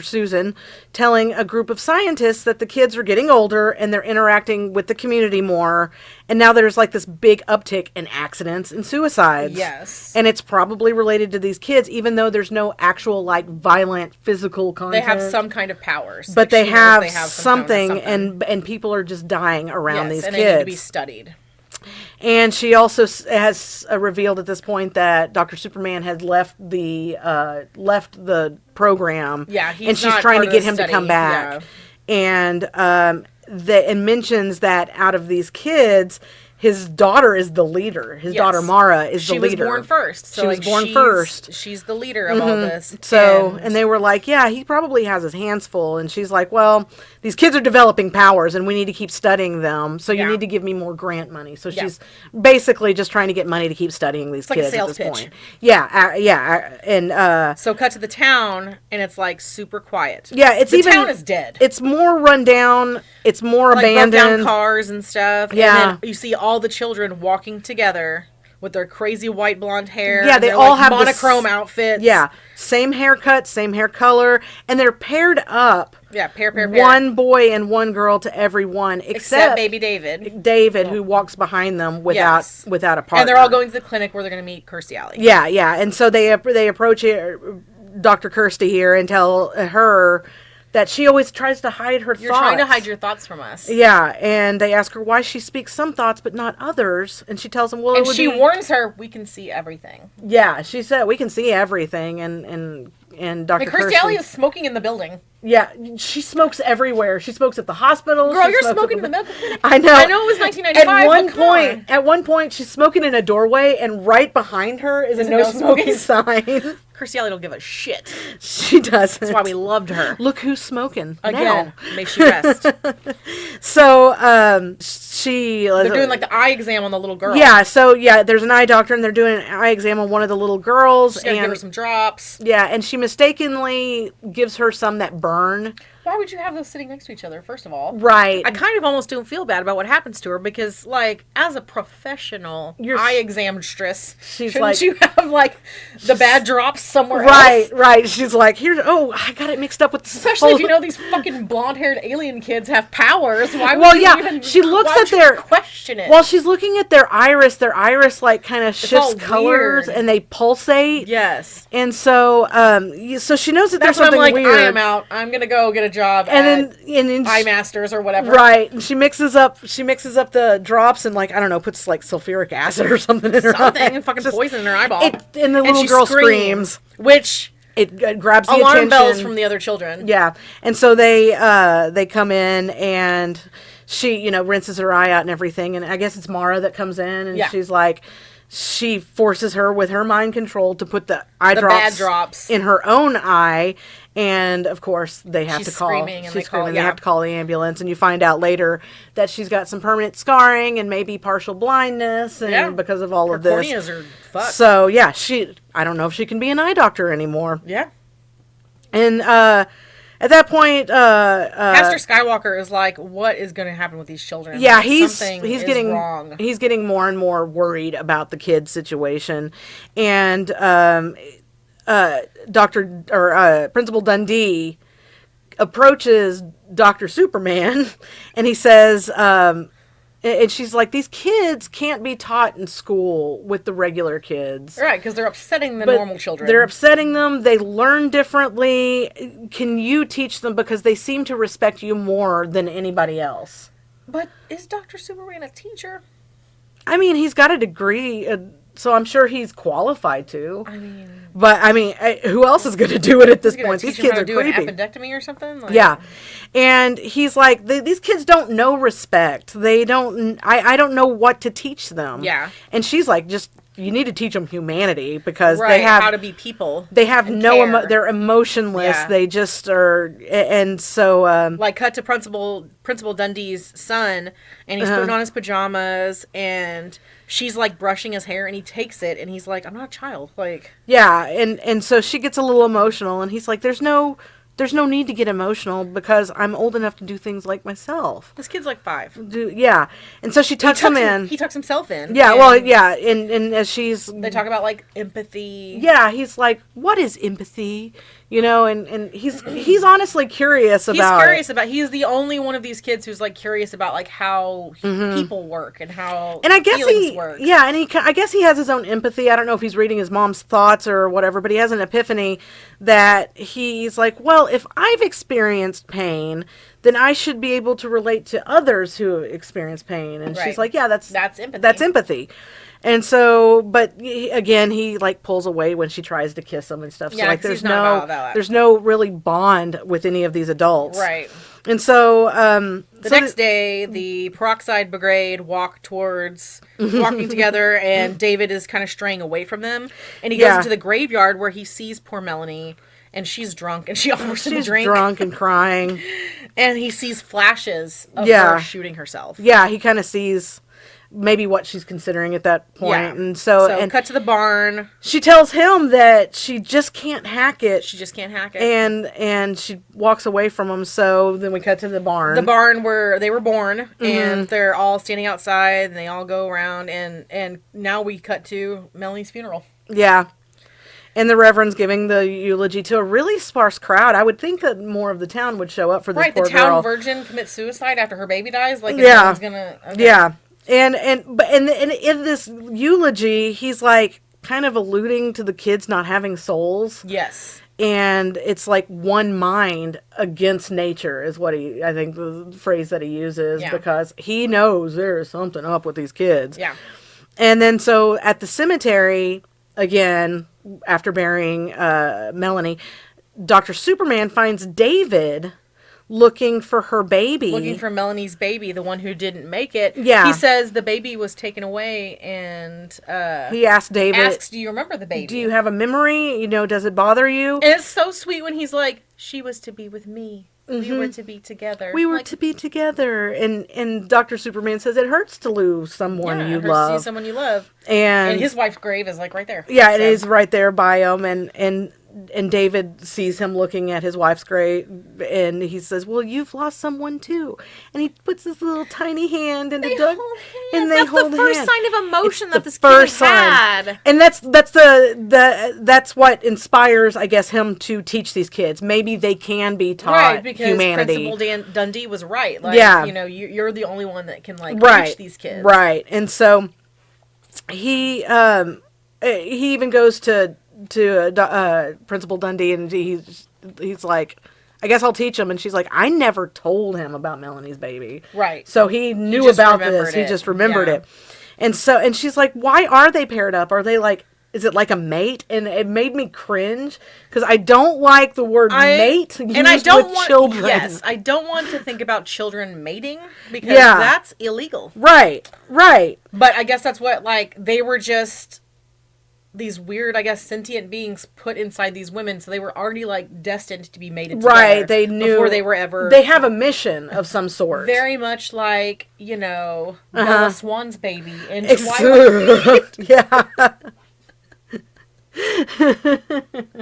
Susan telling a group of scientists that the kids are getting older and they're interacting with the community more. And now there's like this big uptick in accidents and suicides. Yes. And it's probably related to these kids, even though there's no actual like violent physical content. They have some kind of powers. But they have something. And people are just dying around these kids. They need to be studied. And she also has revealed at this point that Dr. Superman had left the program. Yeah, he's and she's trying to get him to come back. Yeah. And mentions that out of these kids, his daughter is the leader. His daughter Mara is the leader. She was born first. So she was born first. She's the leader of all this. So, and they were like, yeah, he probably has his hands full. And she's like, well, these kids are developing powers and we need to keep studying them. So you need to give me more grant money. So she's basically just trying to get money to keep studying these kids at this point. Yeah. And so cut to the town and it's like super quiet. Yeah, the town is dead. It's more run down. It's more abandoned. Run down cars and stuff. Yeah. And then you see all the children walking together with their crazy white blonde hair. Yeah, they all have monochrome outfits. Yeah, same haircut, same hair color, and they're paired up. Yeah, pair. One boy and one girl to every one, except baby David. Who walks behind them without a partner. And they're all going to the clinic where they're going to meet Kirstie Alley. Yeah, and so they approach Dr. Kirstie here and tell her that she always tries to hide her thoughts. You're trying to hide your thoughts from us. Yeah, and they ask her why she speaks some thoughts but not others, and she tells them, well, and she warns her, we can see everything. Yeah, she said, we can see everything, and Dr. Kirstie Alley is smoking in the building. Yeah, she smokes everywhere. She smokes at the hospital. Girl, you're smoking in the medical clinic. I know. I know it was 1995. At one point, she's smoking in a doorway, and right behind her is a no smoking sign. Kirstie Alley don't give a shit. She doesn't. That's why we loved her. Look who's smoking again. Now. May she rest. So, they're doing like the eye exam on the little girl. Yeah. So there's an eye doctor, and they're doing an eye exam on one of the little girls. She's gonna give her some drops. Yeah, and she mistakenly gives her some that burn. Why would you have those sitting next to each other, first of all? Right. I kind of almost don't feel bad about what happens to her because, like, as a professional eye examstress, shouldn't you have, like, the bad drops somewhere else? Right. She's like, I got it mixed up with... Especially if you know these fucking blonde-haired alien kids have powers. Why would she looks at their... question it? Well, she's looking at their iris, like, kind of shifts colors, weird. and they pulsate. Yes. And so, so she knows that there's something weird. I am out. I'm gonna go get a job at Eye Masters or whatever. Right. And she mixes up the drops and, like, I don't know, puts, like, sulfuric acid or something in her eye. And fucking poison in her eyeball. And the little girl screams. Which... It grabs the alarm attention. bells from the other children. Yeah. And so they come in and she, rinses her eye out and everything. And I guess it's Mara that comes in and she's like... She forces her with her mind control to put the bad drops in her own eye, and of course they have to call. Screaming and they have to call the ambulance, and you find out later that she's got some permanent scarring and maybe partial blindness, and because of all of this, corneas are fucked. So I don't know if she can be an eye doctor anymore. Yeah, and at that point, Pastor Skywalker is like, "What is going to happen with these children?" Yeah, he's getting wrong. He's getting more and more worried about the kid's situation, and Principal Dundee approaches Dr. Superman, and he says, and she's like, these kids can't be taught in school with the regular kids. Right, because they're upsetting the normal children. They're upsetting them. They learn differently. Can you teach them? Because they seem to respect you more than anybody else. But is Dr. Superman a teacher? I mean, he's got a degree, so I'm sure he's qualified to. Who else is going to do it at this point? These kids are creepy. An appendectomy or something? Yeah. And he's like, these kids don't know respect. They don't, I don't know what to teach them. Yeah. And she's like, you need to teach them humanity because they have how to be people. They have they're emotionless. Yeah. They just are, and so cut to Principal Dundee's son, and he's putting on his pajamas, and she's like brushing his hair, and he takes it, and he's like, I'm not a child, like. Yeah, and so she gets a little emotional, and he's like, there's no need to get emotional because I'm old enough to do things like myself. This kid's like 5. And so she tucks him in. He tucks himself in. Yeah, and as they talk about like empathy. Yeah, he's like, what is empathy? And he's honestly curious about he's the only one of these kids who's like curious about like how people work and how feelings work. Yeah, and I guess he has his own empathy. I don't know if he's reading his mom's thoughts or whatever, but he has an epiphany that he's like, well, if I've experienced pain, then I should be able to relate to others who experience pain. And she's like, yeah, that's empathy. That's empathy. And so, but he like pulls away when she tries to kiss him and stuff. So like there's no really bond with any of these adults. Right. And so the next day, the peroxide brigade walking together, and David is kind of straying away from them, and he goes into the graveyard where he sees poor Melanie, and she's drunk, and she offers him a drink. She's drunk and crying, and he sees flashes of her shooting herself. Yeah, he kind of sees maybe what she's considering at that point. Yeah. And so cut to the barn. She tells him that she just can't hack it. And she walks away from him. So then we cut to the barn. The barn where they were born, and they're all standing outside, and they all go around, and now we cut to Melanie's funeral. Yeah. And the Reverend's giving the eulogy to a really sparse crowd. I would think that more of the town would show up for this poor girl. Right, the town virgin commits suicide after her baby dies. Like, everyone's gonna... Okay. Yeah. And in this eulogy, he's like kind of alluding to the kids not having souls. Yes. and it's like one mind against nature is what I think the phrase that he uses, because he knows there is something up with these kids. Yeah. And then so at the cemetery, again, after burying Melanie, Dr. Superman finds David looking for her baby. Looking for Melanie's baby, the one who didn't make it. Yeah. He says the baby was taken away, and he asked David, do you remember the baby? Do you have a memory? Does it bother you? And it's so sweet when he's like, she was to be with me. We were to be together. We were to be together. And Dr. Superman says it hurts to lose someone you it hurts love. to see someone you love. And his wife's grave is like right there. Yeah, it is right there by him. And David sees him looking at his wife's grave, and he says, well, you've lost someone too. And he puts his little tiny hand into Doug, and that's the first sign of emotion that this kid has had. And that's what inspires, I guess, him to teach these kids. Maybe they can be taught humanity. Principal Dundee was right. Like, you're the only one that can reach these kids. Right. And so he even goes to Principal Dundee, and he's like, I guess I'll teach him. And she's like, I never told him about Melanie's baby. Right. So he knew about this. He just remembered it. And she's like, why are they paired up? Are they like, is it like a mate? And it made me cringe because I don't like the word mate used and I don't with children. Yes, I don't want to think about children mating because that's illegal. Right. But I guess that's what, they were just these weird, I guess, sentient beings put inside these women, so they were already destined to be mated together. Right, they knew before they were ever. They have a mission of some sort. Very much like Bella Swan's baby in Twilight. Yeah.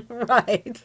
Right.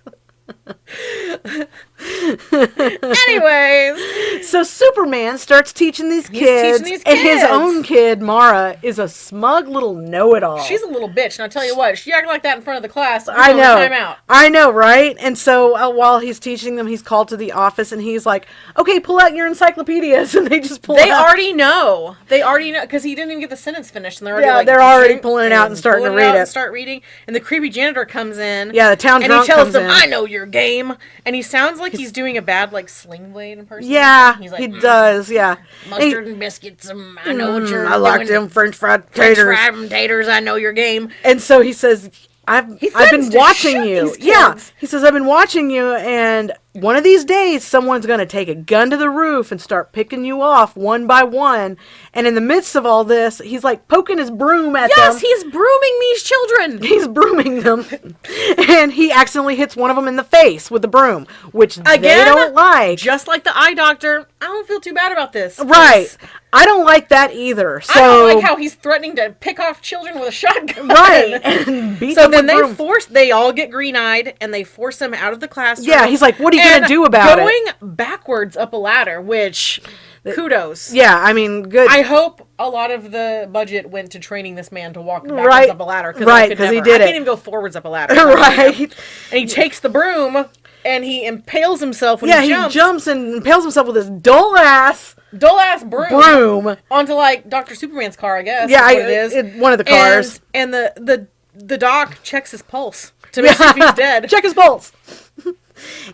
Anyways, so Superman starts teaching these kids, and his own kid Mara is a smug little know-it-all. She's a little bitch, and I'll tell you what, she acted like that in front of the class. I know. Time out. I know, right? And so while he's teaching them, he's called to the office, and he's like, "Okay, pull out your encyclopedias," and they just pull. They already know because he didn't even get the sentence finished, and they're already they're already pulling it out and starting to read it. Start reading, and the creepy janitor comes in. Yeah, the town drunk comes in. And he tells them, "I know your game." And he sounds like he's doing a bad, Sling Blade impersonation. Yeah, he's like, he does, yeah. Mustard and biscuits, I know what you're I like them French fried taters. I know your game. And so he says, I've been watching you. Yeah, he says, I've been watching you, and one of these days, someone's going to take a gun to the roof and start picking you off one by one. And in the midst of all this, he's poking his broom at them. Yes, he's brooming these children. He's brooming them. And he accidentally hits one of them in the face with the broom, which they don't like. Just like the eye doctor, I don't feel too bad about this. Right. I don't like that either. So, I don't like how he's threatening to pick off children with a shotgun. Right. And beat them with broom. They all get green-eyed, and they force him out of the classroom. Yeah, he's like, what are you going to do about it? Going backwards up a ladder, which, kudos. Yeah, I mean, good. I hope a lot of the budget went to training this man to walk backwards up a ladder. Right, because he did it. I can't even go forwards up a ladder. Right. And he takes the broom, and he impales himself when he jumps. He jumps and impales himself with his dull-ass broom onto Dr. Superman's car, I guess. Yeah, it is. One of the cars. And the doc checks his pulse to make sure if he's dead. Check his pulse.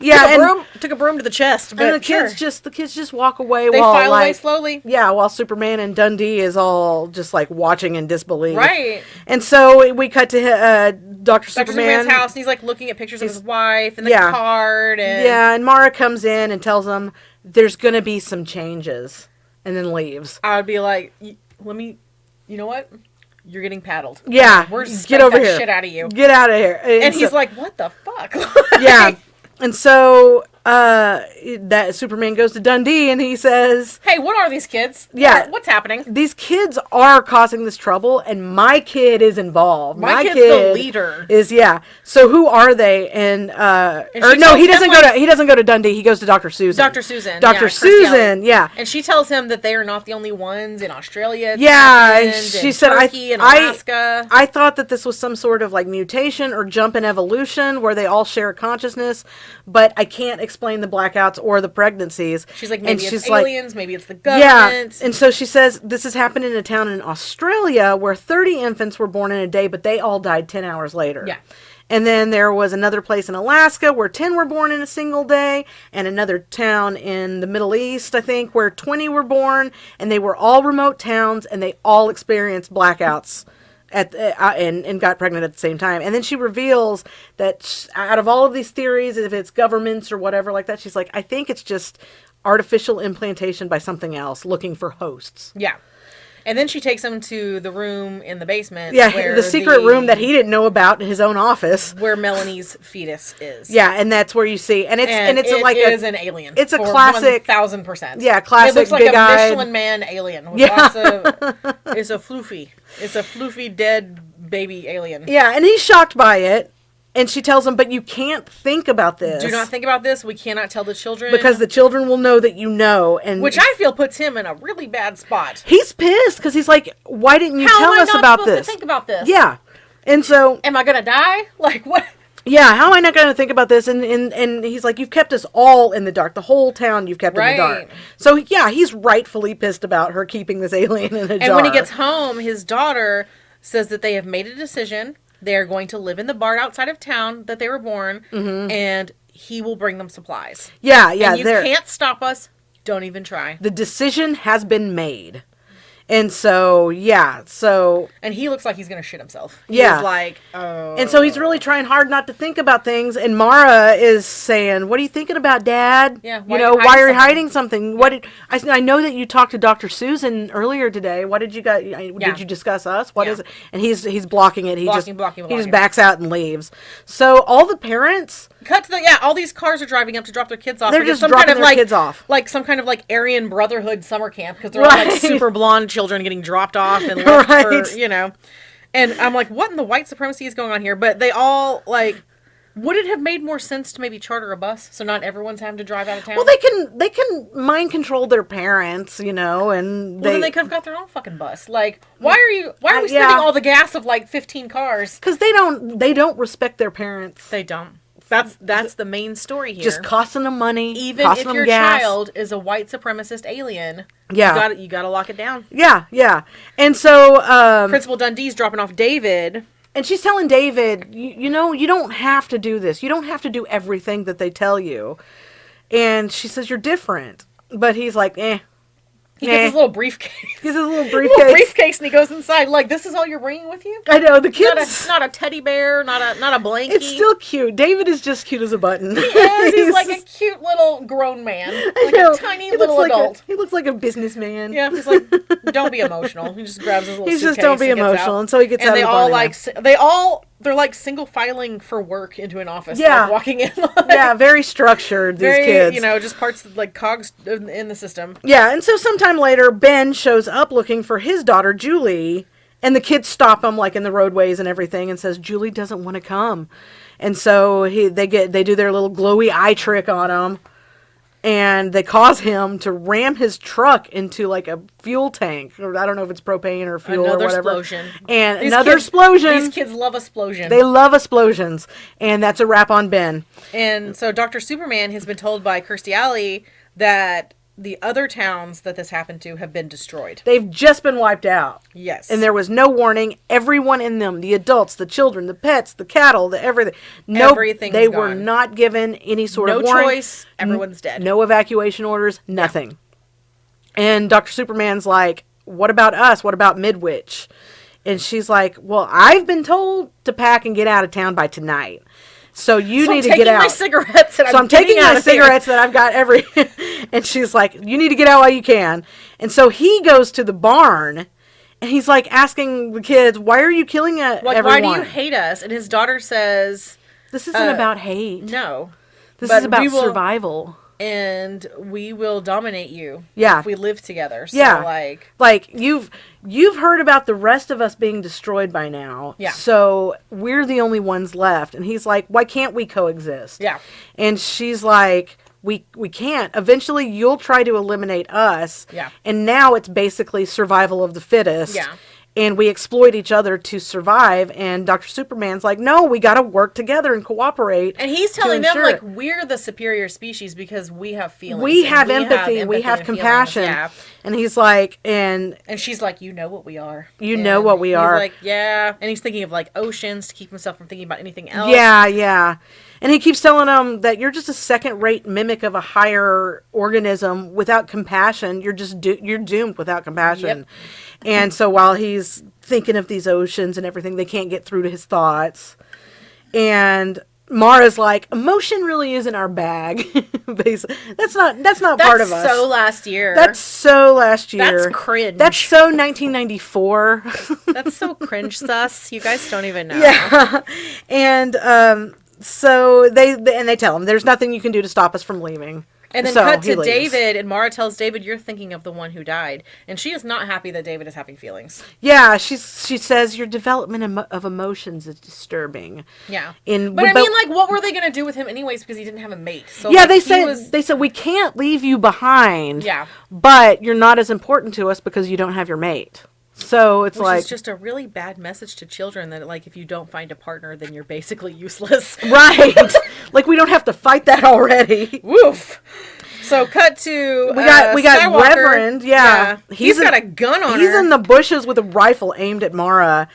Yeah, took a broom to the chest. And the kids just walk away. They file away slowly. Yeah, while Superman and Dundee is all just watching in disbelief. Right. And so we cut to Dr. Superman's house, and he's looking at pictures of his wife and the card. And Mara comes in and tells him there's going to be some changes, and then leaves. I would be like, you know what? You're getting paddled. Yeah, we're get over here. Shit out of you. Get out of here. And he's like, what the fuck? Yeah. And so that Superman goes to Dundee and he says, hey, what are these kids? Yeah. What's happening? These kids are causing this trouble, and my kid is involved. My kid's the leader. So who are they? And he doesn't go to Dundee. He goes to Dr. Susan. Dr. Susan. Dr. Susan, yeah. And she tells him that they are not the only ones in Australia. She said, Turkey and Alaska. I thought that this was some sort of mutation or jump in evolution where they all share consciousness, but I can't explain the blackouts or the pregnancies. She's like, maybe it's aliens, maybe it's the government. Yeah, and so she says this has happened in a town in Australia where 30 infants were born in a day, but they all died 10 hours later. Yeah. And then there was another place in Alaska where 10 were born in a single day, and another town in the Middle East, I think, where 20 were born, and they were all remote towns, and they all experienced blackouts and got pregnant at the same time. And then she reveals that out of all of these theories, if it's governments or whatever like that, she's like, I think it's just artificial implantation by something else looking for hosts. Yeah. And then she takes him to the room in the basement. Yeah, where the secret room that he didn't know about in his own office. Where Melanie's fetus is. Yeah, and that's where you see. And it's it like is an alien. It's a classic 1,000%. Yeah, classic. It looks like big-eyed, a Michelin Man alien. With lots of, it's a floofy. It's a floofy dead baby alien. Yeah, and he's shocked by it. And she tells him, but you can't think about this. Do not think about this. We cannot tell the children. Because the children will know that you know. And which I feel puts him in a really bad spot. He's pissed because he's like, why didn't you tell us about this? How am I not supposed to think about this? Yeah. And so... Am I going to die? Like, what? Yeah, how am I not going to think about this? And he's like, you've kept us all in the dark. The whole town you've kept in the dark. So, yeah, he's rightfully pissed about her keeping this alien in a jar. And when he gets home, his daughter says that they have made a decision. They are going to live in the barn outside of town that they were born, and he will bring them supplies. Yeah. And you can't stop us. Don't even try. The decision has been made. And so, yeah, so... And he looks like he's going to shit himself. Yeah. He's like, oh... And so he's really trying hard not to think about things, and Mara is saying, what are you thinking about, Dad? Yeah, why are you hiding something? What did... I know that you talked to Dr. Susan earlier today. What did you guys... Did you discuss us? What is it? And he's blocking it. He just backs out and leaves. So all the parents... Cut to the... all these cars are driving up to drop their kids off. They're just dropping their kids off. Like some kind of like Aryan Brotherhood summer camp, because they're all like super blonde children getting dropped off and left for, And I'm like, what in the white supremacy is going on here? But they all, like... Would it have made more sense to maybe charter a bus so not everyone's having to drive out of town? Well, they can mind control their parents, and then they could have got their own fucking bus. Like, why are we spending all the gas of like 15 cars? Because they don't respect their parents. They don't. That's the main story here. Just costing them money, even if your child is a white supremacist alien. Yeah, you gotta lock it down. Yeah. And so Principal Dundee's dropping off David. And she's telling David, you don't have to do this. You don't have to do everything that they tell you. And she says, you're different. But he's like, He gets his little briefcase. Briefcase, and he goes inside. Like, this is all you're bringing with you? I know, the kids... Not a teddy bear, not a blankie. It's still cute. David is just cute as a button. He is. He's like a cute little grown man. Like a tiny little adult. He looks like a businessman. Yeah, he's like, don't be emotional. He just grabs his little suitcase. He's just, don't be emotional. And so he gets out of the barn. They're like single filing for work into an office. Yeah. Like walking in. Very structured, these kids. Just parts like cogs in the system. Yeah, and so sometime later, Ben shows up looking for his daughter, Julie, and the kids stop him like in the roadways and everything and says, Julie doesn't want to come. And so they do their little glowy eye trick on him. And they cause him to ram his truck into like a fuel tank. Or I don't know if it's propane or fuel or whatever. Explosion. And another explosion. These kids love explosions. They love explosions. And that's a wrap on Ben. And so Dr. Superman has been told by Kirstie Alley that the other towns that this happened to have been destroyed. They've just been wiped out. Yes. And there was no warning. Everyone in them, the adults, the children, the pets, the cattle, the everything. Everything's they gone. were not given any sort of warning. No choice. Everyone's dead. No evacuation orders. Nothing. Yeah. And Dr. Superman's like, what about us? What about Midwich? And she's like, well, I've been told to pack and get out of town by tonight. So you need to get out. I'm taking my cigarettes that I'm taking my cigarettes that I've got and she's like, you need to get out while you can. And so he goes to the barn and he's like asking the kids, why are you killing everyone? Why do you hate us? And his daughter says, this isn't about hate. No. This is about survival. And we will dominate you. Yeah. If we live together. So yeah. Like you've heard about the rest of us being destroyed by now. Yeah. So we're the only ones left. And he's like, why can't we coexist? Yeah. And she's like, we can't. Eventually you'll try to eliminate us. Yeah. And now it's basically survival of the fittest. Yeah. and we exploit each other to survive. And Dr. Superman's like, no, we got to work together and cooperate. And he's telling them, like, we're the superior species because we have feelings. We have empathy. We have compassion. Yeah. And he's like, and she's like, you know what we are. You know what we are. He's like, yeah. And he's thinking of, like, oceans to keep himself from thinking about anything else. Yeah, yeah. And he keeps telling them that you're just a second-rate mimic of a higher organism without compassion. You're just you're doomed without compassion. Yep. And so while he's thinking of these oceans and everything, they can't get through to his thoughts. And Mara's like, emotion really isn't our bag. Basically, that's not part of us. That's so last year. That's so last year. That's cringe. That's so 1994. That's so cringe sus. You guys don't even know. Yeah. And so they tell him there's nothing you can do to stop us from leaving. And then cut to David, and Mara tells David, you're thinking of the one who died. And she is not happy that David is having feelings. Yeah, she says your development of emotions is disturbing. Yeah. But I mean, like, what were they going to do with him anyways because he didn't have a mate? So, yeah, like, they said, we can't leave you behind. Yeah. But you're not as important to us because you don't have your mate. So it's Which is just a really bad message to children that, like, if you don't find a partner, then you're basically useless. Right. Like, we don't have to fight that already. Woof. So cut to we got Skywalker. Reverend. Yeah. He's got a gun on her. He's in the bushes with a rifle aimed at Mara.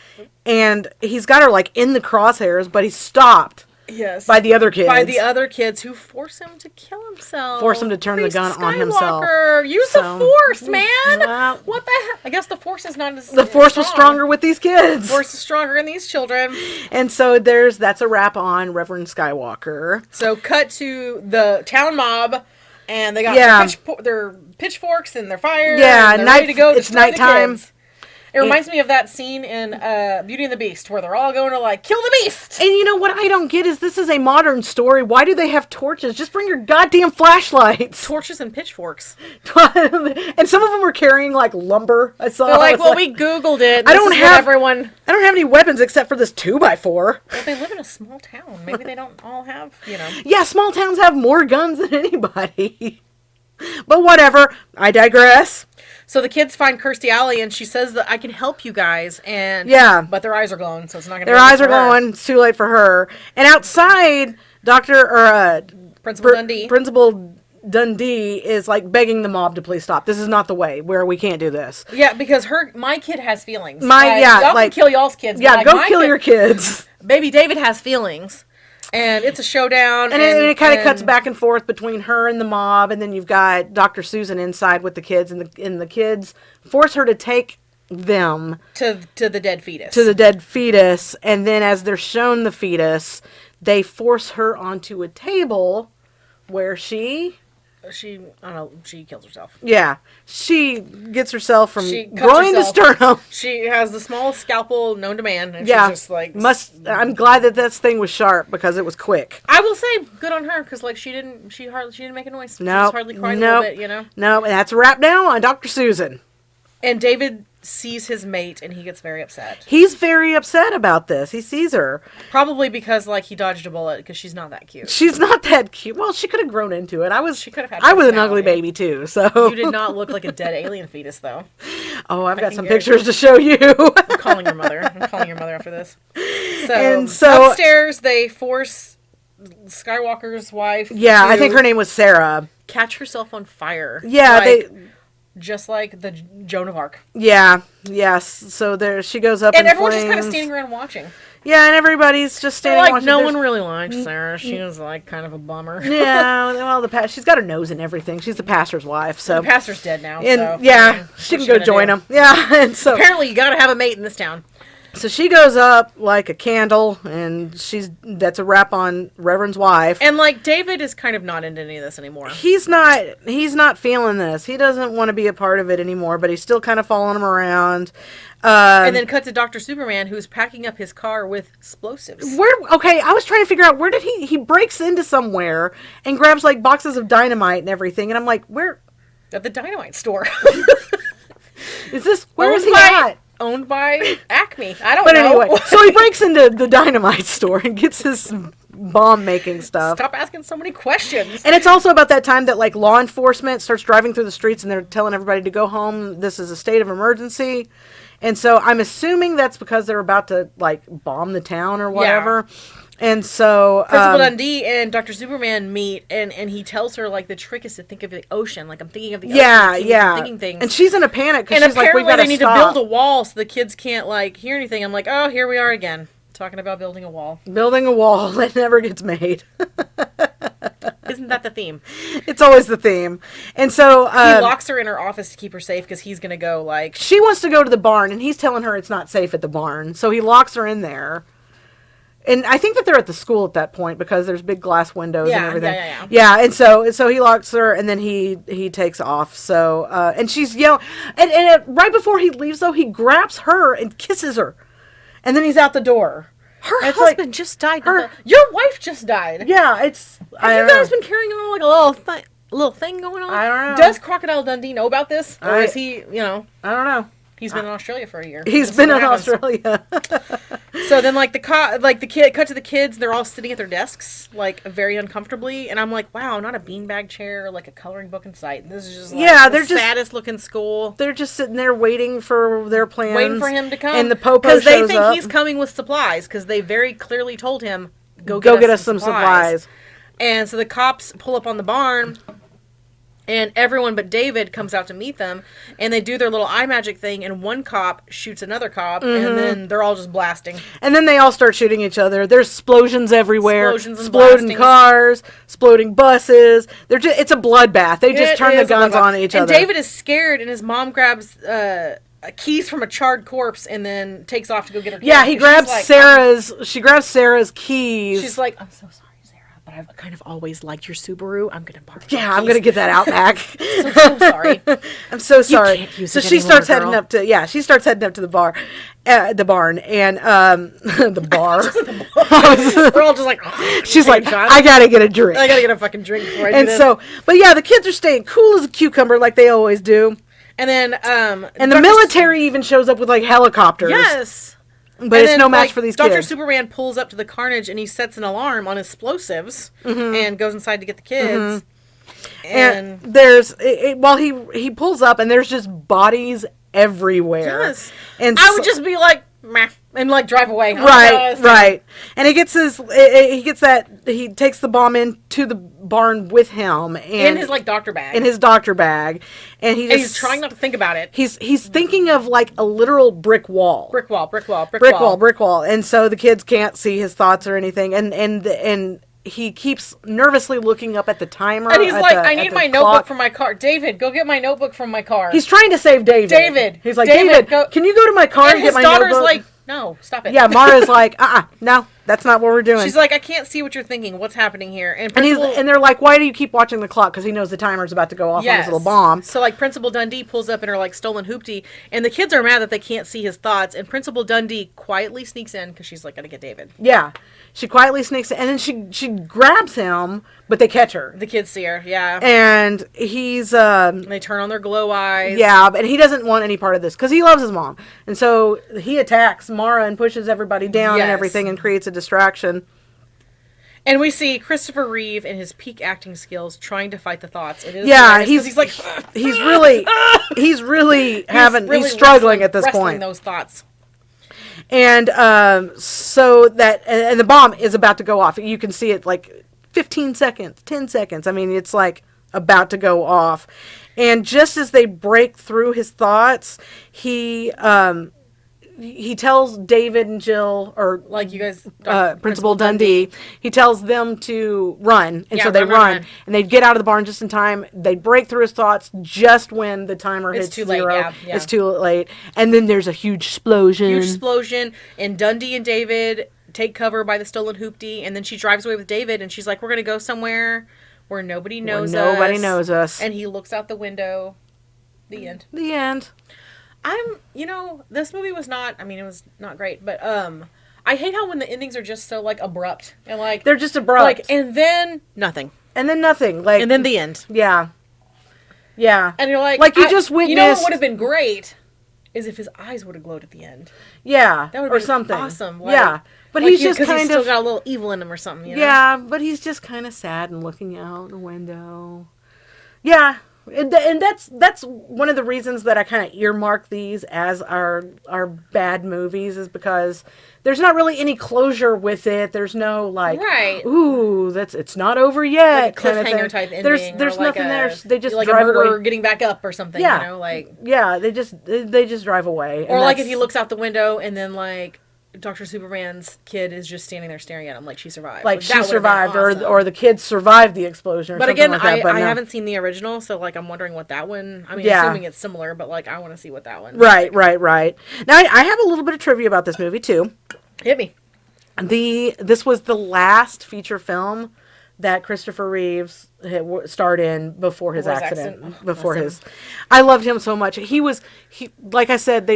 And he's got her, like, in the crosshairs, but he's stopped. Yes. By the other kids. By the other kids who force him to kill himself. Force him to turn the gun on himself. Use the force, man. What the heck? I guess the force is not as The force was stronger with these kids. The force is stronger in these children. And so that's a wrap on Reverend Skywalker. So cut to the town mob, and they got their pitchforks and their fire. Yeah, and they're ready to go. It's nighttime. It reminds me of that scene in Beauty and the Beast where they're all going to, like, kill the beast. And you know what I don't get is this is a modern story. Why do they have torches? Just bring your goddamn flashlights. Torches and pitchforks. And some of them were carrying, like, lumber. I saw. They're like, well, we Googled it. I don't have any weapons except for this 2x4. Well, they live in a small town. Maybe they don't all have, Yeah, small towns have more guns than anybody. But whatever. I digress. So the kids find Kirstie Alley, and she says that I can help you guys, but their eyes are glowing, so it's not going to. Their eyes are glowing. It's too late for her. And outside, Principal Dundee is, like, begging the mob to please stop. This is not the way. Where we can't do this. Yeah, because my kid has feelings. Y'all can kill y'all's kids. Yeah, go kill your kids. Baby David has feelings. And it's a showdown. And it kind of cuts back and forth between her and the mob. And then you've got Dr. Susan inside with the kids. And the kids force her to take them. To the dead fetus. To the dead fetus. And then as they're shown the fetus, they force her onto a table where she kills herself. Yeah. She gets herself from groin to sternum. She has the smallest scalpel known to man. And she's just like... I'm glad that this thing was sharp because it was quick. I will say, good on her, because, like, she didn't make a noise. She just hardly cried a little bit, No, and that's a wrap now on Dr. Susan. And David sees his mate, and he gets very upset. He's very upset about this. He sees her. Probably because, like, he dodged a bullet, because she's not that cute. She's not that cute. Well, she could have grown into it. She could have had I was an ugly baby, too, so... You did not look like a dead alien fetus, though. Oh, I've got some pictures to show you. I'm calling your mother after this. So upstairs, they force Skywalker's wife to, I think her name was Sarah. Catch herself on fire. Yeah, just like the Joan of Arc. Yeah, yes. So there she goes up and everyone's just kind of standing around watching. Yeah, and everybody's just standing watching. No one really liked Sarah. She was, like, kind of a bummer. Yeah, well, she's got her nose and everything. She's the pastor's wife, so... The pastor's dead now, she can go join him. Yeah, and so... Apparently you gotta have a mate in this town. So she goes up like a candle, and that's a wrap on Reverend's wife. And, like, David is kind of not into any of this anymore. He's not feeling this. He doesn't want to be a part of it anymore, but he's still kind of following him around. And then cut to Dr. Superman, who's packing up his car with explosives. I was trying to figure out, where did he breaks into somewhere and grabs, like, boxes of dynamite and everything, and I'm like, where? At the dynamite store. Where is he at? Owned by Acme. I don't know. But anyway, so he breaks into the dynamite store and gets his bomb-making stuff. Stop asking so many questions. And it's also about that time that, like, law enforcement starts driving through the streets and they're telling everybody to go home. This is a state of emergency. And so I'm assuming that's because they're about to, like, bomb the town or whatever. Yeah. And so Principal Dundee and Dr. Superman meet, and he tells her, like, the trick is to think of the ocean. Like, I'm thinking of the ocean. I'm thinking things. And she's in a panic because she's like, we gotta they need to build a wall so the kids can't, like, hear anything. I'm like, oh, here we are again. Talking about building a wall. Building a wall that never gets made. Isn't that the theme? It's always the theme. And so he locks her in her office to keep her safe because he's going to go, like... She wants to go to the barn, and he's telling her it's not safe at the barn. So he locks her in there. And I think that they're at the school at that point because there's big glass windows and everything. Yeah, and so he locks her, and then he takes off. So, and she's yelling. And right before he leaves, though, he grabs her and kisses her. And then he's out the door. Her husband just died. Your wife just died. Yeah, it's... Have you guys been carrying on like a little thing going on? I don't know. Does Crocodile Dundee know about this? Or is he, I don't know. He's been in Australia for a year. He's been in Australia. So then, like, cut to the kids. They're all sitting at their desks, like, very uncomfortably. And I'm like, wow, not a beanbag chair, like a coloring book in sight. This is just like the saddest looking school. They're just sitting there waiting for their plans. Waiting for him to come. And the popo shows up. Because they think he's coming with supplies. Because they very clearly told him, go get us some supplies. And so the cops pull up on the barn. And everyone but David comes out to meet them, and they do their little eye magic thing, and one cop shoots another cop, and then they're all just blasting. And then they all start shooting each other. There's explosions everywhere. Exploding cars, exploding buses. It's a bloodbath. They just turn the guns on each other. And David is scared, and his mom grabs keys from a charred corpse and then takes off to go get her keys. Yeah, he grabs she grabs Sarah's keys. She's like, I'm so sorry. But I've kind of always liked your Subaru. I'm going to borrow Yeah, I'm going to get that out back. so sorry. I'm so sorry. You can't use so she starts heading up to the bar, the barn, and the bar. We're all just like, oh, she's like, I got to get a drink. I got to get a fucking drink before I do this. So, but yeah, the kids are staying cool as a cucumber like they always do. And then, and the military even shows up with like helicopters. Yes. But it's no match for these kids. Dr. Superman pulls up to the carnage and he sets an alarm on explosives and goes inside to get the kids. And there's while he pulls up and there's just bodies everywhere. Yes. And I would just be like, meh, and like drive away. Right. And he takes the bomb into the barn with him and in his like doctor bag. And he's trying not to think about it. He's thinking of like a literal brick wall. Brick wall. And so the kids can't see his thoughts or anything. And he keeps nervously looking up at the timer. And he's like, I need my notebook from my car. David, go get my notebook from my car. He's trying to save David. He's like, David, can you go to my car and get my notebook? His daughter's like, no, stop it. Yeah, Mara's like, no, that's not what we're doing. She's like, I can't see what you're thinking. What's happening here? And they're like, why do you keep watching the clock? Because he knows the timer's about to go off on his little bomb. So like Principal Dundee pulls up in her like stolen hoopty, and the kids are mad that they can't see his thoughts. And Principal Dundee quietly sneaks in because she's like, gotta get David. Yeah, she quietly sneaks in, and then she grabs him, but they catch her. The kids see her, yeah. And he's they turn on their glow eyes. Yeah, but he doesn't want any part of this because he loves his mom, and so he attacks Mara and pushes everybody down and everything, and creates a distraction. And we see Christopher Reeve in his peak acting skills trying to fight the thoughts. It is he's like he's really struggling at this point. Those thoughts. And so that and the bomb is about to go off. You can see it like 15 seconds, 10 seconds. I mean, it's like about to go off. And just as they break through his thoughts, he tells David and Jill, or like you guys, Principal Dundee, he tells them to run, and so they run, and they get out of the barn just in time. They break through his thoughts just when the timer hits zero. It's too late, and then there's a huge explosion. And Dundee and David take cover by the stolen hoopty, and then she drives away with David, and she's like, "We're gonna go somewhere where nobody knows us." And he looks out the window. The end. This movie was not, it was not great, but, I hate how when the endings are just so, like, abrupt, and, like... They're just abrupt. Like, and then nothing. And then nothing. Like... And then the end. Yeah. Yeah. And you're like... Like, you just witnessed... You know what would have been great is if his eyes would have glowed at the end. Yeah. That would have been something. Awesome. Like, yeah. But he's just kind of... Because he's still got a little evil in him or something, you know? Yeah, but he's just kind of sad and looking out the window. Yeah. And that's one of the reasons that I kind of earmark these as our bad movies, is because there's not really any closure with it. There's no like, ooh, it's not over yet, like a cliffhanger type ending. There's like nothing there. They just like drive a murderer away. getting back up or something. Yeah, you know, like they just drive away. Or like if he looks out the window and then like Dr. Superman's kid is just standing there staring at him like she survived. Like she survived, awesome. or the kid survived the explosion. But again, like that, I haven't seen the original, so like I'm wondering what that one. I mean, assuming it's similar, but like I want to see what that one. Right. Now I have a little bit of trivia about this movie too. Hit me. This was the last feature film that Christopher Reeves starred in before his accident. I loved him so much. He like I said,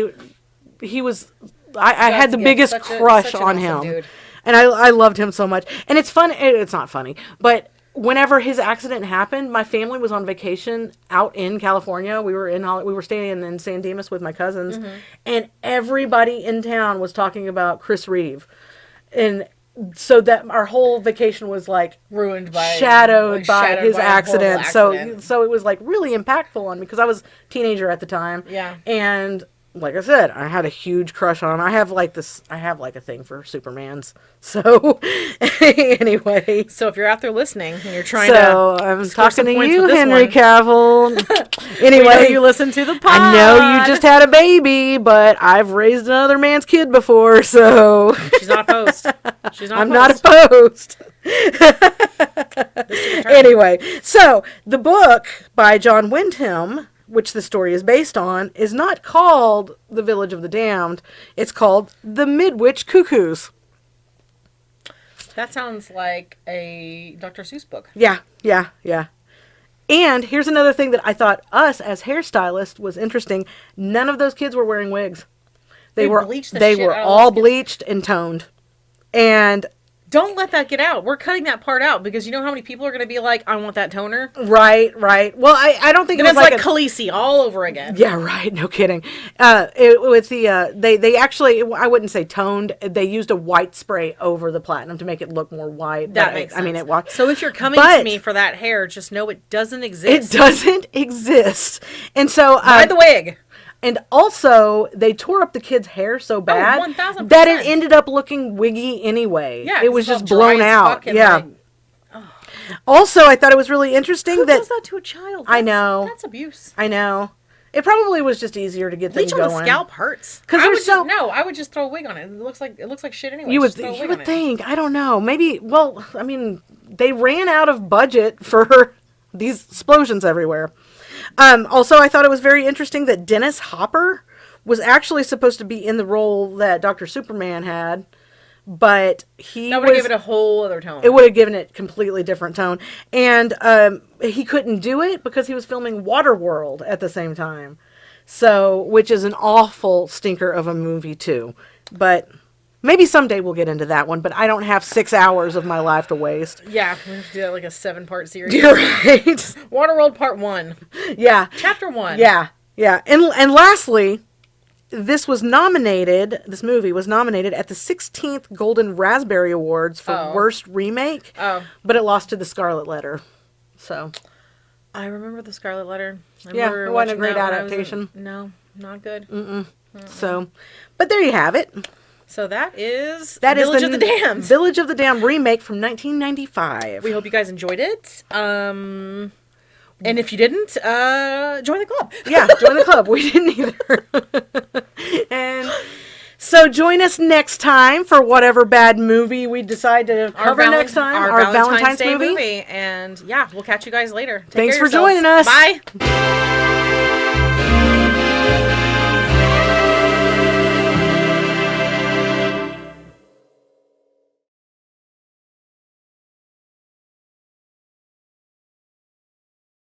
he was. I had the biggest crush on him, dude. And I loved him so much. And it's fun. It's not funny, but whenever his accident happened, my family was on vacation out in California. We were staying in San Dimas with my cousins, and everybody in town was talking about Chris Reeve, and so that our whole vacation was like shadowed by his accident. So it was like really impactful on me because I was a teenager at the time. Yeah, and like I said, I had a huge crush on him. I have like a thing for Supermans. So anyway. So if you're out there listening and you're trying to I'm talking to you, Henry Cavill. Anyway, you listen to the pod. I know you just had a baby, but I've raised another man's kid before, so she's not opposed. I'm not opposed. Anyway, so the book by John Wyndham, which the story is based on, is not called The Village of the Damned. It's called The Midwich Cuckoos. That sounds like a Dr. Seuss book. Yeah. And here's another thing that I thought us as hairstylists was interesting. None of those kids were wearing wigs. They were all bleached and toned. And don't let that get out. We're cutting that part out because you know how many people are going to be like, I want that toner? Right. Well, I don't think it was like Khaleesi all over again. Yeah, right. No kidding. They actually, I wouldn't say toned. They used a white spray over the platinum to make it look more white. That makes sense. I mean, it walked. So if you're coming to me for that hair, just know it doesn't exist. It doesn't exist. And so buy the wig. And also, they tore up the kid's hair so bad that it ended up looking wiggy anyway. Yeah, it was just blown out. Yeah. Also, I thought it was really interesting Who does that to a child? I know. That's abuse. I know. It probably was just easier to get them going. Bleach on the scalp hurts. I would just throw a wig on it. It looks like shit anyway. You would think. I don't know. Maybe. Well, I mean, they ran out of budget for these explosions everywhere. Also, I thought it was very interesting that Dennis Hopper was actually supposed to be in the role that Dr. Superman had, but that would have given it a whole other tone. It would have given it a completely different tone. And he couldn't do it because he was filming Waterworld at the same time. So, which is an awful stinker of a movie too. But maybe someday we'll get into that one, but I don't have 6 hours of my life to waste. Yeah, we have to do that like a 7-part series. You're right. Waterworld Part 1. Yeah. Chapter 1. Yeah. And lastly, this movie was nominated at the 16th Golden Raspberry Awards for Worst Remake. Oh. But it lost to The Scarlet Letter. So. I remember The Scarlet Letter. It wasn't a great adaptation. No, not good. So, but there you have it. So that is Village of the Damned. Village of the Damned remake from 1995. We hope you guys enjoyed it. And if you didn't, join the club. Yeah, join the club. We didn't either. And so join us next time for whatever bad movie we decide to cover next time. Our Valentine's Day movie. And yeah, we'll catch you guys later. Thanks for joining us. Bye.